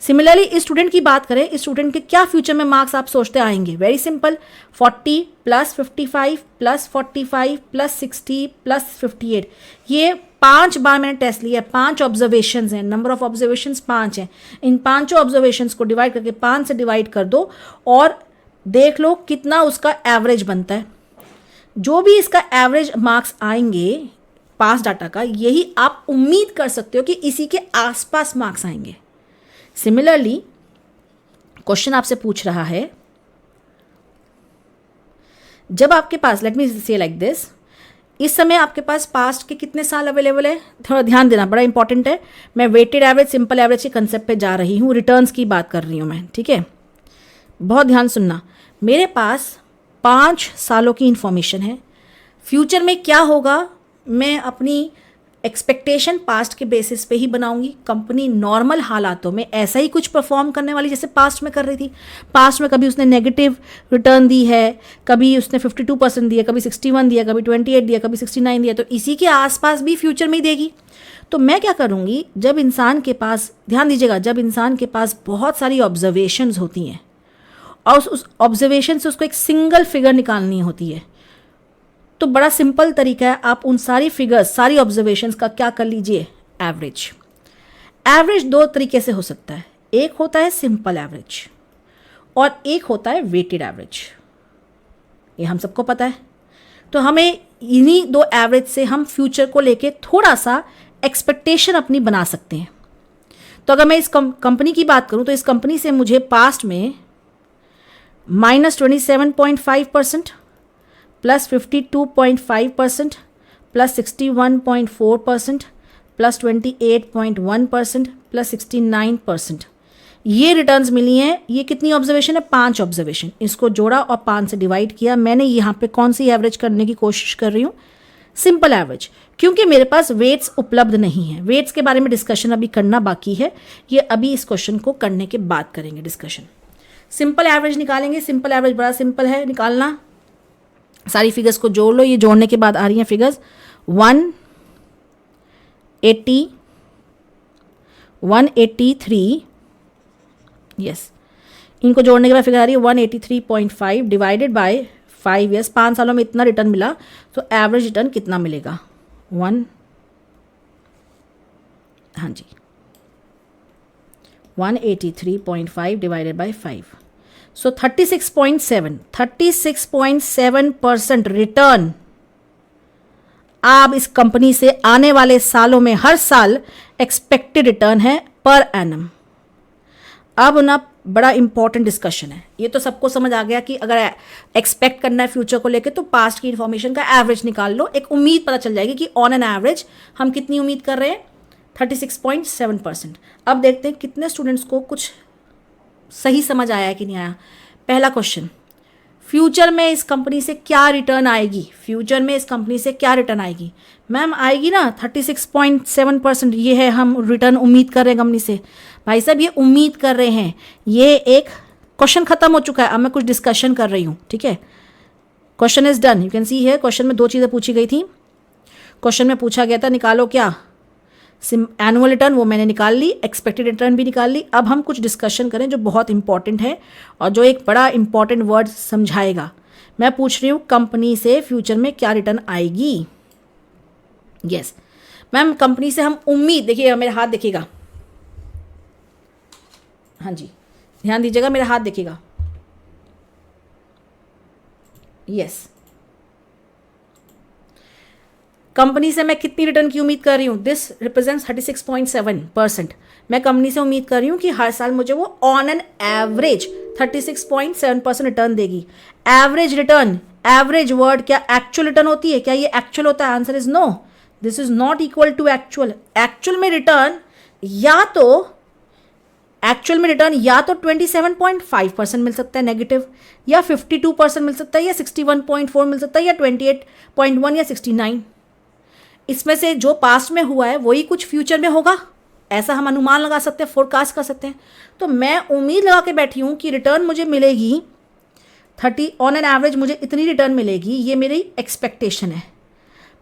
सिमिलरली इस स्टूडेंट की बात करें, इस स्टूडेंट के क्या फ्यूचर में मार्क्स आप सोचते आएंगे? Very simple, 40 plus 55 plus 45 plus 60 plus 58। ये 5 बार मैंने टेस्ट लिया, 5 ऑब्जर्वेशंस हैं, नंबर ऑफ ऑब्जर्वेशंस 5 हैं। इन 5 ऑब्जर्वेशंस को डिवाइड करके 5 से डिवाइड कर दो और देख लो कितना उसका एवरेज बनता है। जो भी इसका एवरेज मार्क्स आएंगे पास डाटा का, यही आप उम्मीद कर सकते हो कि इसी के आसपास मार्क्स आएंगे। सिमिलरली क्वेश्चन आपसे पूछ रहा है जब आपके पास, लेट मी से लाइक दिस, इस समय आपके पास पास्ट के कितने साल अवेलेबल है, थोड़ा ध्यान देना, बड़ा इंपॉर्टेंट है। मैं वेटेड एवरेज, सिंपल एवरेज के कंसेप्ट पे जा रही हूँ, रिटर्न्स की बात कर रही हूँ मैं, ठीक है। बहुत ध्यान सुनना, मेरे पास 5 सालों की इंफॉर्मेशन है। फ्यूचर में क्या होगा मैं अपनी एक्सपेक्टेशन पास्ट के बेसिस पे ही बनाऊंगी। कंपनी नॉर्मल हालातों में ऐसा ही कुछ परफॉर्म करने वाली जैसे पास्ट में कर रही थी। पास्ट में कभी उसने नेगेटिव रिटर्न दी है, कभी उसने 52% दिया, कभी 61 दिया, कभी 28 दिया, कभी 69 दिया, तो इसी के आसपास भी फ्यूचर में ही देगी। तो मैं क्या करूँगी, जब इंसान के पास, ध्यान दीजिएगा, जब इंसान के पास बहुत सारी ऑब्जर्वेशंस होती हैं और उस ऑब्जर्वेशन से उसको एक सिंगल फिगर निकालनी होती है, तो बड़ा सिंपल तरीका है, आप उन सारी फिगर्स, सारी ऑब्जर्वेशंस का क्या कर लीजिए, एवरेज। एवरेज 2 तरीके से हो सकता है, एक होता है सिंपल एवरेज और एक होता है वेटेड एवरेज, ये हम सबको पता है। तो हमें इन्हीं 2 एवरेज से हम फ्यूचर को लेके थोड़ा सा एक्सपेक्टेशन अपनी बना सकते हैं। तो अगर मैं इस कंपनी की बात करूं तो इस कंपनी से मुझे पास्ट में -27.5%, प्लस 52.5%, प्लस 61.4%, प्लस 28.1%, प्लस 69%, ये रिटर्न्स मिली हैं। ये कितनी ऑब्जर्वेशन है, 5 ऑब्जर्वेशन, इसको जोड़ा और 5 से डिवाइड किया। मैंने यहाँ पे कौन सी एवरेज करने की कोशिश कर रही हूँ, सिंपल एवरेज, क्योंकि मेरे पास वेट्स उपलब्ध नहीं है। वेट्स के बारे में डिस्कशन अभी करना बाकी है, ये अभी इस क्वेश्चन को करने के बाद करेंगे डिस्कशन। सिंपल एवरेज निकालेंगे, सिंपल एवरेज बड़ा सिंपल है निकालना। सारी फिगर्स को जोड़ लो, ये जोड़ने के बाद आ रही हैं फिगर्स 180, 183, यस, इनको जोड़ने के बाद फिगर आ रही है 183.5 डिवाइडेड बाय 5 ईयर्स। 5 सालों में इतना रिटर्न मिला, तो एवरेज रिटर्न कितना मिलेगा, 183.5 डिवाइडेड बाय 5, सो 36.7% रिटर्न आप इस कंपनी से आने वाले सालों में हर साल एक्सपेक्टेड रिटर्न है पर एनम। अब ना बड़ा इंपॉर्टेंट डिस्कशन है, ये तो सबको समझ आ गया कि अगर एक्सपेक्ट करना है फ्यूचर को लेके तो पास्ट की इंफॉर्मेशन का एवरेज निकाल लो, एक उम्मीद पता चल जाएगी कि ऑन एन एवरेज हम कितनी उम्मीद कर रहे हैं, 36.7%। अब देखते हैं कितने स्टूडेंट्स को कुछ सही समझ आया है कि नहीं आया। पहला क्वेश्चन, फ्यूचर में इस कंपनी से क्या रिटर्न आएगी, फ्यूचर में इस कंपनी से क्या रिटर्न आएगी, मैम आएगी ना 36.7%, ये है हम रिटर्न उम्मीद कर रहे हैं कंपनी से। भाई साहब ये उम्मीद कर रहे हैं, ये एक क्वेश्चन खत्म हो चुका है, अब मैं कुछ डिस्कशन कर रही हूँ, ठीक है। Question is done, you can see है। क्वेश्चन में 2 चीज़ें पूछी गई थी। क्वेश्चन में पूछा गया था निकालो क्या, एनुअल रिटर्न, वो मैंने निकाल ली, एक्सपेक्टेड रिटर्न भी निकाल ली। अब हम कुछ डिस्कशन करें जो बहुत इंपॉर्टेंट है और जो एक बड़ा इंपॉर्टेंट वर्ड समझाएगा। मैं पूछ रही हूँ कंपनी से फ्यूचर में क्या रिटर्न आएगी। यस मैम, कंपनी से हम उम्मीद, देखिएगा मेरा हाथ देखिएगा, हाँ जी ध्यान दीजिएगा, मेरा हाथ देखिएगा, यस, कंपनी से मैं कितनी रिटर्न की उम्मीद कर रही हूँ, दिस रिप्रेजेंट्स 36.7%। मैं कंपनी से उम्मीद कर रही हूँ कि हर साल मुझे वो ऑन एन एवरेज 36.7% रिटर्न देगी। एवरेज रिटर्न, एवरेज वर्ड क्या एक्चुअल रिटर्न होती है, क्या ये एक्चुअल होता है, answer is no, this is not equal to actual. Actual में रिटर्न या तो 27.5% मिल सकता है नेगेटिव, या 52% मिल सकता है, या 61.4 मिल सकता है, या 28.1 या 69। इसमें से जो पास्ट में हुआ है वही कुछ फ्यूचर में होगा, ऐसा हम अनुमान लगा सकते हैं, फोरकास्ट कर सकते हैं। तो मैं उम्मीद लगा के बैठी हूँ कि रिटर्न मुझे मिलेगी 30, ऑन एन एवरेज मुझे इतनी रिटर्न मिलेगी, ये मेरी एक्सपेक्टेशन है।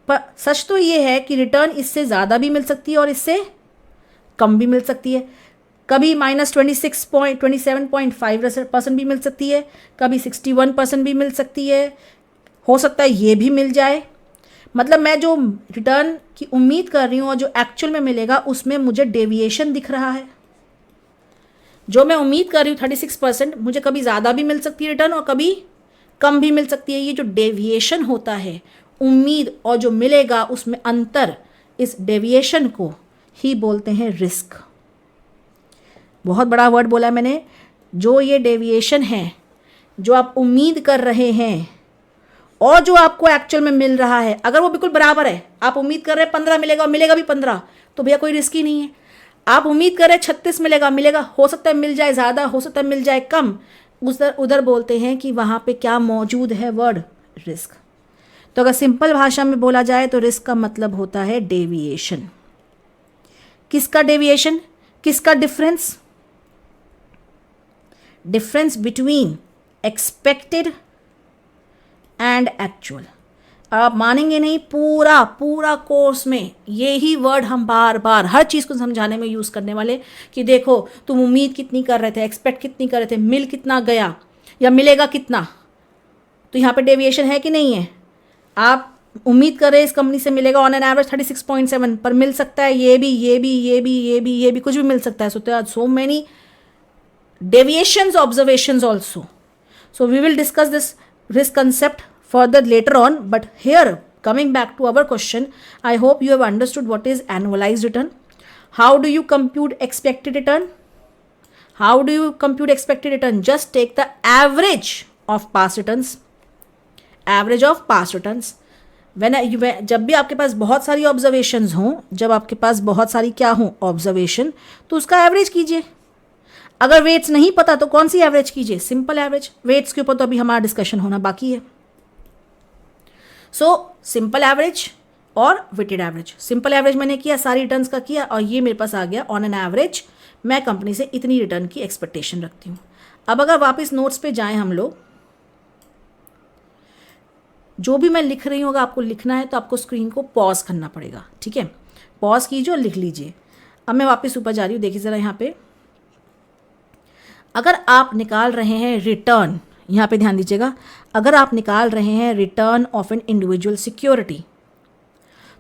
पर सच तो ये है कि रिटर्न इससे ज़्यादा भी मिल सकती है और इससे कम भी मिल सकती है। कभी -27.5% भी मिल सकती है, कभी 61% भी मिल सकती है, हो सकता है ये भी मिल जाए। मतलब मैं जो रिटर्न की उम्मीद कर रही हूँ और जो एक्चुअल में मिलेगा उसमें मुझे डेविएशन दिख रहा है। जो मैं उम्मीद कर रही हूँ 36%, मुझे कभी ज़्यादा भी मिल सकती है रिटर्न और कभी कम भी मिल सकती है। ये जो डेविएशन होता है उम्मीद और जो मिलेगा उसमें अंतर, इस डेविएशन को ही बोलते हैं रिस्क। बहुत बड़ा वर्ड बोला मैंने। जो ये डेविएशन है, जो आप उम्मीद कर रहे हैं और जो आपको एक्चुअल में मिल रहा है, अगर वो बिल्कुल बराबर है, आप उम्मीद कर रहे हैं 15 मिलेगा और मिलेगा भी 15, तो भैया कोई रिस्क ही नहीं है। आप उम्मीद कर रहे हैं 36 मिलेगा, मिलेगा, हो सकता है मिल जाए ज़्यादा, हो सकता है मिल जाए कम, उधर बोलते हैं कि वहाँ पे क्या मौजूद है, वर्ड रिस्क। तो अगर सिंपल भाषा में बोला जाए तो रिस्क का मतलब होता है डेविएशन। किसका डेविएशन, किसका difference? Difference between expected and actual. आप मानेंगे नहीं, पूरा कोर्स में यही वर्ड हम बार बार हर चीज़ को समझाने में यूज़ करने वाले कि देखो तुम उम्मीद कितनी कर रहे थे, एक्सपेक्ट कितनी कर रहे थे, मिल कितना गया या मिलेगा कितना, तो यहाँ पे डेविएशन है कि नहीं है। आप उम्मीद कर रहे हैं इस कंपनी से मिलेगा ऑन एन एवरेज 36.7, पर मिल सकता है ये भी कुछ भी मिल सकता है। So many deviations, observations also. So we will discuss this risk concept further later on, but here coming back to our question, I hope you have understood what is annualized return. How do you compute expected return? How do you compute expected return? Just take the average of past returns. Average of past returns. जब भी आपके पास बहुत सारी observations हों, जब आपके पास बहुत सारी क्या हों ऑब्जर्वेशन, तो उसका एवरेज कीजिए। अगर वेट्स नहीं पता तो कौन सी एवरेज कीजिए, सिंपल एवरेज। वेट्स के ऊपर तो अभी हमारा डिस्कशन होना बाकी है। सो सिंपल एवरेज और वेटेड एवरेज। सिंपल एवरेज मैंने किया, सारी रिटर्न्स का किया, और ये मेरे पास आ गया ऑन एन एवरेज मैं कंपनी से इतनी रिटर्न की एक्सपेक्टेशन रखती हूँ। अब अगर वापस नोट्स पे जाएं हम लोग, जो भी मैं लिख रही हूँ अगर आपको लिखना है तो आपको स्क्रीन को पॉज करना पड़ेगा, ठीक है। पॉज कीजिए और लिख लीजिए। अब मैं वापस ऊपर जा रही हूँ, देखिए ज़रा यहाँ पे। अगर आप निकाल रहे हैं रिटर्न, यहाँ पे ध्यान दीजिएगा, अगर आप निकाल रहे हैं return of an individual security,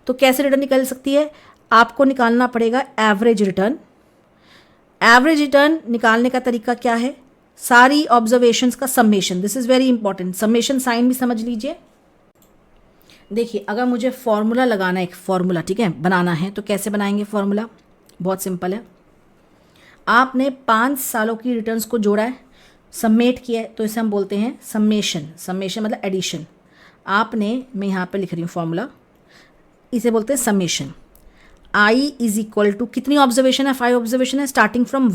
तो कैसे रिटर्न निकल सकती है? आपको निकालना पड़ेगा एवरेज रिटर्न। एवरेज रिटर्न निकालने का तरीका क्या है? सारी ऑब्जर्वेशंस का summation. This is very important. Summation sign भी समझ लीजिए। देखिए, अगर मुझे फॉर्मूला लगाना है, एक फॉर्मूला, ठीक है, बनाना है, तो कैसे बनाएंगे फॉर्मूला? बहुत सिंपल है। आपने 5 सालों की रिटर्न्स को जोड़ा है, समेट किया है, तो इसे हम बोलते हैं समेशन। समेशन मतलब एडिशन। आपने, मैं यहाँ पे लिख रही हूँ फॉर्मूला, इसे बोलते हैं summation. I is equal to, कितनी ऑब्जर्वेशन है? 5 ऑब्जर्वेशन है, starting from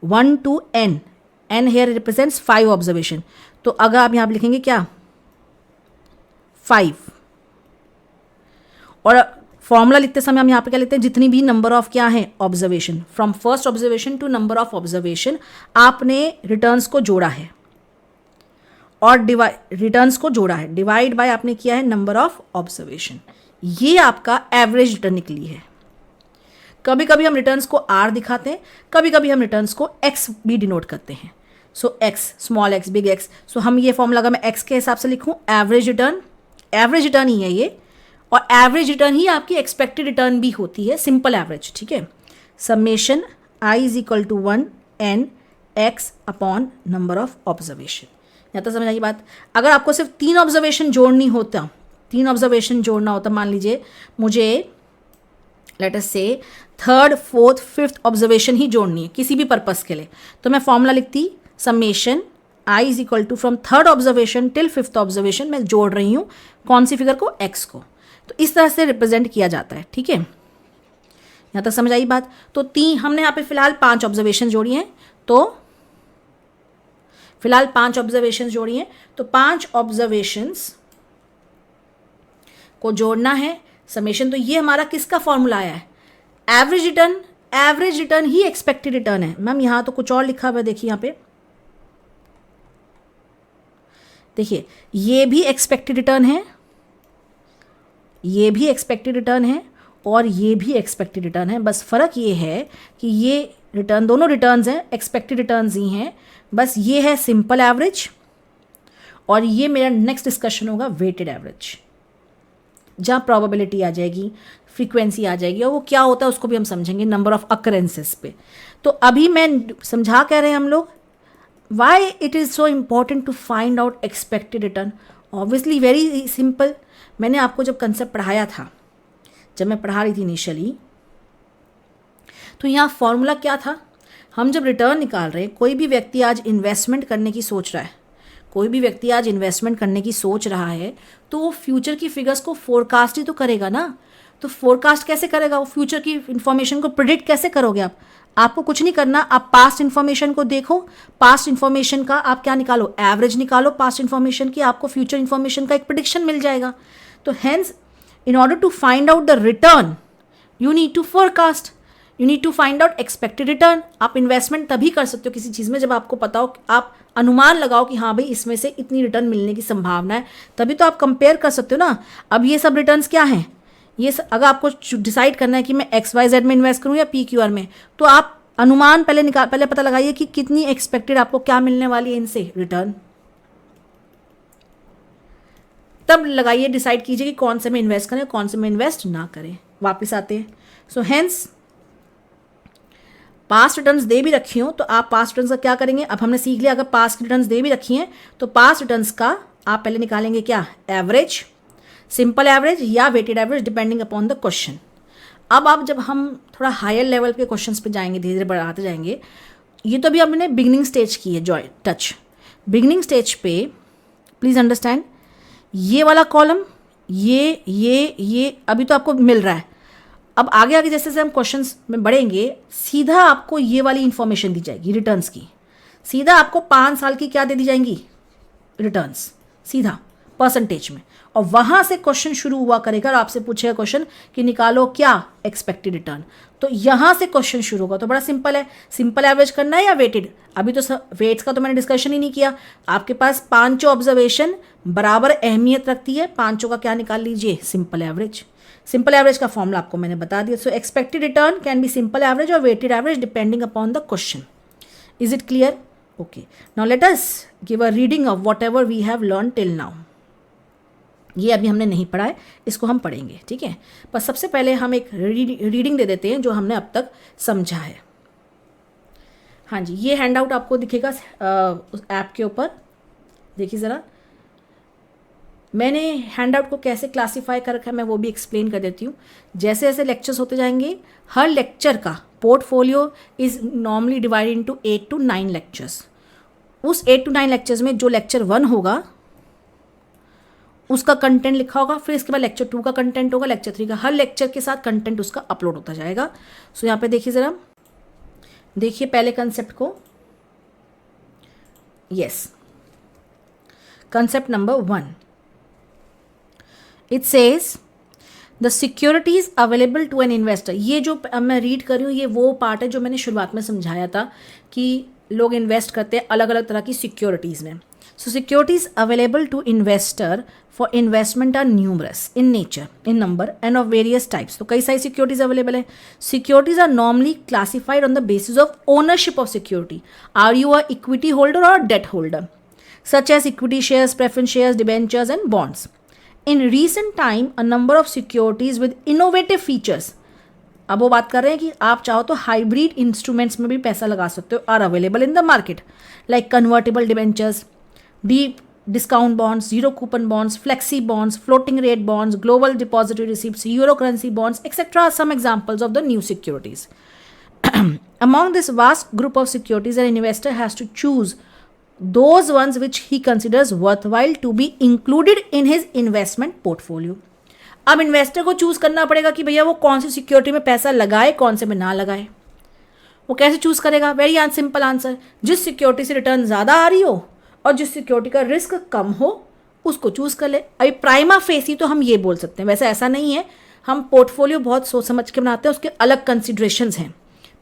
1 to n। n here represents 5 observation. तो अगर आप यहाँ पे लिखेंगे क्या? 5। और फॉर्मूला लिखते समय हम यहाँ पे क्या लिखते हैं? जितनी भी नंबर ऑफ क्या है observation, from first observation to number of observation, आपने रिटर्न्स को जोड़ा है और रिटर्न्स को जोड़ा है, डिवाइड बाय आपने किया है नंबर ऑफ ऑब्जर्वेशन। ये आपका एवरेज रिटर्न निकली है। कभी कभी हम रिटर्न्स को आर दिखाते हैं, कभी कभी हम रिटर्न्स को एक्स भी डिनोट करते हैं। So X, small X, big X. So हम ये फॉर्मूला अगर मैं एक्स के हिसाब से लिखूँ, एवरेज रिटर्न ही है ये, और एवरेज रिटर्न ही आपकी एक्सपेक्टेड रिटर्न भी होती है, सिंपल एवरेज, ठीक है। Summation I is equal to 1 n x upon number of observation. यहाँ तक समझ आई बात? अगर आपको सिर्फ 3 ऑब्जर्वेशन जोड़ना होता, मान लीजिए मुझे लेट अस से 3rd, 4th, 5th ऑब्जर्वेशन ही जोड़नी है किसी भी पर्पस के लिए, तो मैं फॉर्मूला लिखती summation I is equal to from 3rd observation till 5th observation, मैं जोड़ रही हूँ कौन सी फिगर को? x को। तो इस तरह से रिप्रेजेंट किया जाता है, ठीक है। यहाँ तक समझ आई बात? तो हमने यहाँ पे फिलहाल 5 ऑब्जर्वेशन जोड़ी हैं, तो फिलहाल 5 ऑब्जर्वेशन जोड़ी हैं, तो 5 ऑब्जर्वेशंस को जोड़ना है समेशन। तो ये हमारा किसका फॉर्मूला आया है? Average return. एवरेज रिटर्न ही एक्सपेक्टेड रिटर्न है। मैम यहाँ तो कुछ और लिखा हुआ है, देखिए यहाँ पे, देखिए ये भी एक्सपेक्टेड रिटर्न है, ये भी एक्सपेक्टेड रिटर्न है, और ये भी एक्सपेक्टेड रिटर्न है। बस फ़र्क ये है कि ये रिटर्न, दोनों रिटर्न्स हैं, एक्सपेक्टेड रिटर्न्स ही हैं, बस ये है सिंपल एवरेज, और ये मेरा नेक्स्ट डिस्कशन होगा वेटेड एवरेज, जहाँ प्रोबेबिलिटी आ जाएगी, फ्रीक्वेंसी आ जाएगी, और वो क्या होता है उसको भी हम समझेंगे, नंबर ऑफ अकरेंसेस पे। तो अभी मैं समझा कह रहे हैं हम लोग, why it is so important to find out expected return. Obviously very simple. मैंने आपको जब कंसेप्ट पढ़ाया था, जब मैं पढ़ा रही थी इनिशियली, तो यहाँ फॉर्मूला क्या था? हम जब रिटर्न निकाल रहे हैं, कोई भी व्यक्ति आज इन्वेस्टमेंट करने की सोच रहा है, कोई भी व्यक्ति आज इन्वेस्टमेंट करने की सोच रहा है तो वो फ्यूचर की फिगर्स को फोरकास्ट ही तो करेगा ना। तो फोरकास्ट कैसे करेगा वो, फ्यूचर की इंफॉर्मेशन को प्रिडिक्ट कैसे करोगे आप? आपको कुछ नहीं करना, आप पास्ट इन्फॉर्मेशन को देखो, पास्ट इन्फॉर्मेशन का आप क्या निकालो, एवरेज निकालो पास्ट इन्फॉर्मेशन की, आपको फ्यूचर इन्फॉर्मेशन का एक प्रिडिक्शन मिल जाएगा। तो hence in order to find out the return you need to forecast, you need to find out expected return. आप इन्वेस्टमेंट तभी कर सकते हो किसी चीज़ में जब आपको पता हो, आप अनुमान लगाओ कि हाँ भाई इसमें से इतनी रिटर्न मिलने की संभावना है, तभी तो आप कंपेयर कर सकते हो ना। अब ये सब रिटर्न्स क्या हैं, ये अगर आपको डिसाइड करना है कि मैं XYZ में इन्वेस्ट करूँ या PQR में, तो आप अनुमान पहले पता लगाइए कि कितनी एक्सपेक्टेड आपको क्या मिलने वाली है इनसे रिटर्न, तब लगाइए, डिसाइड कीजिए कि कौन से में इन्वेस्ट करें कौन से में इन्वेस्ट ना करें। वापस आते हैं, सो हेंस पास्ट रिटर्न्स दे भी रखी हो तो आप पास्ट रिटर्न्स का क्या करेंगे, अब हमने सीख लिया अगर पास्ट रिटर्न्स दे भी रखी हैं तो पास्ट रिटर्न्स का आप पहले निकालेंगे क्या, एवरेज, सिंपल एवरेज या weighted average depending upon the question. अब आप जब हम थोड़ा हायर लेवल के क्वेश्चंस पे जाएंगे, धीरे धीरे बढ़ाते जाएंगे, ये तो अभी हमने बिगिनिंग स्टेज की है, जॉय टच बिगिनिंग स्टेज पे प्लीज़ अंडरस्टैंड, ये वाला कॉलम ये अभी तो आपको मिल रहा है। अब आगे आगे जैसे जैसे हम क्वेश्चंस में बढ़ेंगे सीधा आपको ये वाली इंफॉर्मेशन दी जाएगी रिटर्न्स की, सीधा आपको 5 साल की क्या दे दी जाएंगी, रिटर्न्स, सीधा परसेंटेज में, और वहां से क्वेश्चन शुरू हुआ करेगा और आपसे पूछेगा क्वेश्चन कि निकालो क्या एक्सपेक्टेड रिटर्न, तो यहां से क्वेश्चन शुरू होगा। तो बड़ा सिंपल है, सिंपल एवरेज करना है या वेटेड, अभी तो वेट्स का तो मैंने डिस्कशन ही नहीं किया। आपके पास 5 ऑब्जर्वेशन बराबर अहमियत रखती है, 5 का क्या निकाल लीजिए, सिंपल एवरेज। सिंपल एवरेज का फॉर्मूला आपको मैंने बता दिया। So expected return can be simple average और weighted average depending upon the question. Is it clear? Okay, now let us give a reading of whatever we have learn till now. ये अभी हमने नहीं पढ़ा है, इसको हम पढ़ेंगे, ठीक है। पर सबसे पहले हम एक रीडिंग दे देते हैं जो हमने अब तक समझा है। हाँ जी, ये हैंड आउट आपको दिखेगा उस ऐप के ऊपर, देखिए ज़रा। मैंने हैंड आउट को कैसे क्लासीफाई कर रखा है मैं वो भी एक्सप्लेन कर देती हूँ। जैसे जैसे लेक्चर्स होते जाएंगे, हर लेक्चर का portfolio is normally divided into 8 to 9 lectures. उस 8 to 9 लेक्चर्स में जो लेक्चर 1 होगा उसका कंटेंट लिखा होगा, फिर इसके बाद लेक्चर 2 का कंटेंट होगा, लेक्चर 3 का, हर लेक्चर के साथ कंटेंट उसका अपलोड होता जाएगा। सो यहाँ पे देखिए ज़रा, देखिए पहले कंसेप्ट को, yes, concept number 1, it says the securities available to an investor. ये जो अब मैं रीड कर रही हूँ ये वो पार्ट है जो मैंने शुरुआत में समझाया था कि लोग इन्वेस्ट करते हैं अलग अलग तरह की सिक्योरिटीज़ में। So securities available to investor for investment are numerous in nature, in number and of various types. तो कई सारी सिक्योरिटीज अवेलेबल है। Securities are normally classified on the basis of ownership of security. Are you a equity holder और debt holder, such as equity shares, preference shares, debentures and bonds. In recent time, a number of securities with innovative features, अब वो बात कर रहे हैं कि आप चाहो तो हाइब्रिड इंस्ट्रूमेंट्स में भी पैसा लगा सकते हो, are available in the market like convertible debentures, deep discount bonds, zero coupon bonds, flexi bonds, floating rate bonds, global depository receipts, euro currency bonds etcetera are some examples of the new securities. Among this vast group of securities, an investor has to choose those ones which he considers worthwhile to be included in his investment portfolio. अब investor को choose करना पड़ेगा कि भैया वो कौन सी security में पैसा लगाए, कौन से में ना लगाए. वो कैसे चूज करेगा? वेरी सिंपल आंसर, जिस सिक्योरिटी से रिटर्न ज़्यादा आ रही हो और जिस सिक्योरिटी का रिस्क कम हो उसको चूज कर ले. अभी प्राइमा फेसी तो हम ये बोल सकते हैं, वैसे ऐसा नहीं है, हम पोर्टफोलियो बहुत सोच समझ के बनाते हैं, उसके अलग कंसिड्रेशंस हैं,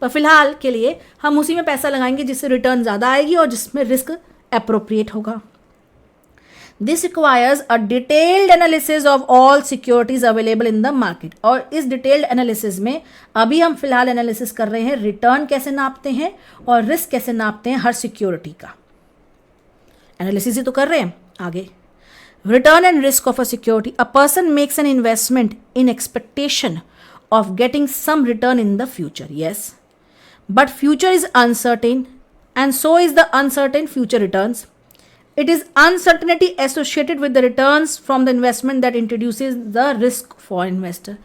पर फिलहाल के लिए हम उसी में पैसा लगाएंगे जिससे रिटर्न ज़्यादा आएगी और जिसमें रिस्क अप्रोप्रिएट होगा. This requires a detailed analysis of all securities available in the market. और इस डिटेल्ड एनालिसिस में अभी हम फिलहाल एनालिसिस कर रहे हैं रिटर्न कैसे नापते हैं और रिस्क कैसे नापते हैं हर सिक्योरिटी का. एनालिसिस ही तो कर रहे हैं. आगे, return and risk of a security. A person makes an investment in expectation of getting some return in the future, yes, but future is uncertain and so is the uncertain future returns. It is uncertainty associated with the returns from the investment that introduces the risk for investor.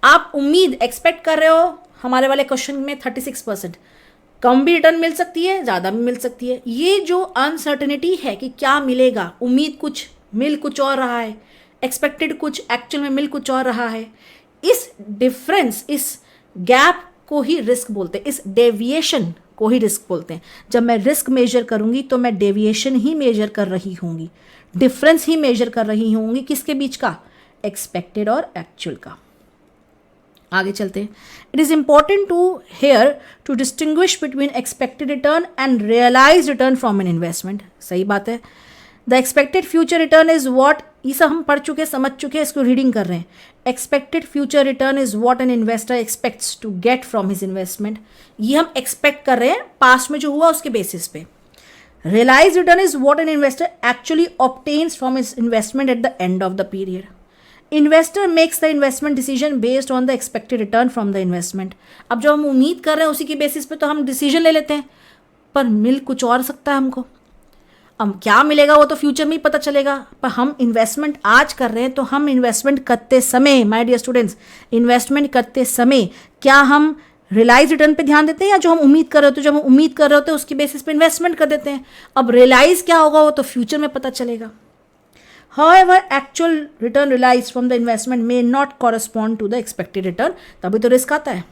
आप उम्मीद expect कर रहे हो हमारे वाले question में 36%, कम भी return मिल सकती है, ज़्यादा भी मिल सकती है। ये जो अनसर्टेनिटी है कि क्या मिलेगा, उम्मीद कुछ मिल कुछ और रहा है, एक्सपेक्टेड कुछ एक्चुअल में मिल कुछ और रहा है, इस डिफरेंस, इस गैप को ही रिस्क बोलते हैं, इस डेविएशन को ही रिस्क बोलते हैं। जब मैं रिस्क मेजर करूंगी तो मैं डेविएशन ही मेजर कर रही होंगी, डिफरेंस ही मेजर कर रही होंगी, किसके बीच का, एक्सपेक्टेड और एक्चुअल का। आगे चलते हैं। It is important to here to distinguish between expected return and realise return from an investment. सही बात है। The expected future return is what, ये सब हम पढ़ चुके, समझ चुके, इसको रीडिंग कर रहे हैं। Expected future return is what an investor expects to get from his investment. ये हम एक्सपेक्ट कर रहे हैं पास्ट में जो हुआ उसके बेसिस पे। Realise return is what an investor actually obtains from his investment at the end of the period. Investor makes the investment decision based on the expected return from the investment. अब जो हम उम्मीद कर रहे हैं उसी के बेसिस पे तो हम डिसीजन ले लेते हैं, पर मिल कुछ और सकता है हमको। अब क्या मिलेगा वो तो फ्यूचर में ही पता चलेगा, पर हम इन्वेस्टमेंट आज कर रहे हैं तो हम इन्वेस्टमेंट करते समय, माय डियर स्टूडेंट्स, इन्वेस्टमेंट करते समय क्या हम रियलाइज रिटर्न पे ध्यान देते हैं या जो हम उम्मीद कर रहे होते हैं, जो हम उम्मीद कर रहे होते हैं उसके बेसिस पे इन्वेस्टमेंट कर देते हैं। अब रियलाइज क्या होगा वो तो फ्यूचर में पता चलेगा। However, actual return realized from the investment may not correspond to the expected return. तभी तो रिस्क आता है।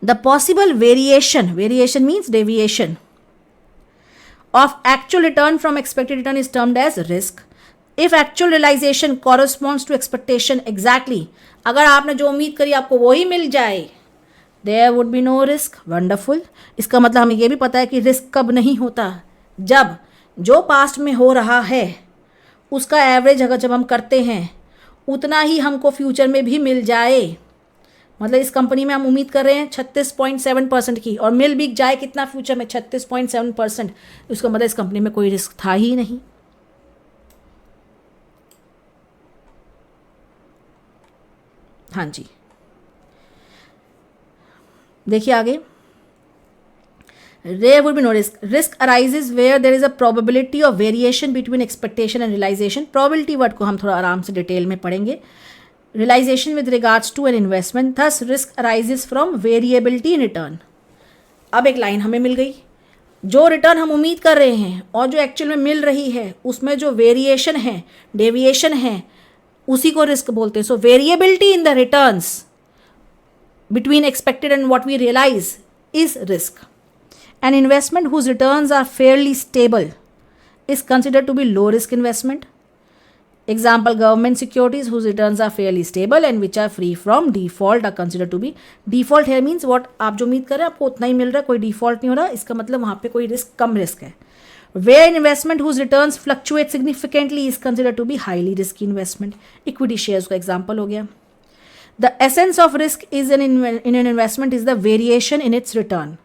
The possible variation, variation means deviation of actual return from expected return is termed as risk. If actual realization corresponds to expectation exactly, अगर आपने जो उम्मीद करी आपको वही मिल जाए, there would be no risk. Wonderful. इसका मतलब हमें ये भी पता है कि रिस्क कब नहीं होता, जब जो पास्ट में हो रहा है उसका एवरेज अगर जब हम करते हैं उतना ही हमको फ्यूचर में भी मिल जाए। मतलब इस कंपनी में हम उम्मीद कर रहे हैं 36.7% की और मिल भी जाए कितना फ्यूचर में, 36.7%, उसका मतलब इस कंपनी में कोई रिस्क था ही नहीं। हाँ जी, देखिए आगे। There would be no risk. Risk arises where there is a probability of variation between expectation and realization. Probability word को हम थोड़ा आराम से डिटेल में पढ़ेंगे। Realization with regards to an investment. Thus, risk arises from variability in return. अब एक line हमें मिल गई, जो रिटर्न हम उम्मीद कर रहे हैं और जो एक्चुअल में मिल रही है उसमें जो वेरिएशन है, डेविएशन है, उसी को रिस्क बोलते हैं। So variability in the returns between expected and what we realize is risk. An investment whose returns are fairly stable is considered to be low risk investment. Example, government securities whose returns are fairly stable and which are free from default are considered to be. Default here means what, आप जो उम्मीद कर रहे हैं आपको उतना ही मिल रहा है, कोई डिफॉल्ट नहीं हो रहा, इसका मतलब वहाँ पे कोई रिस्क, कम रिस्क है। Where an investment whose returns fluctuate significantly is considered to be highly risky investment. Equity shares का example हो गया। The essence of risk is in an investment is the variation in its return.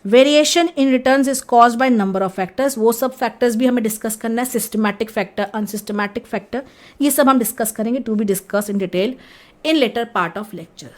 Variation in returns is caused by number of factors. वो सब factors भी हमें discuss करना है, systematic factor, unsystematic factor, ये सब हम डिस्कस करेंगे, to be discuss in detail in later part of lecture.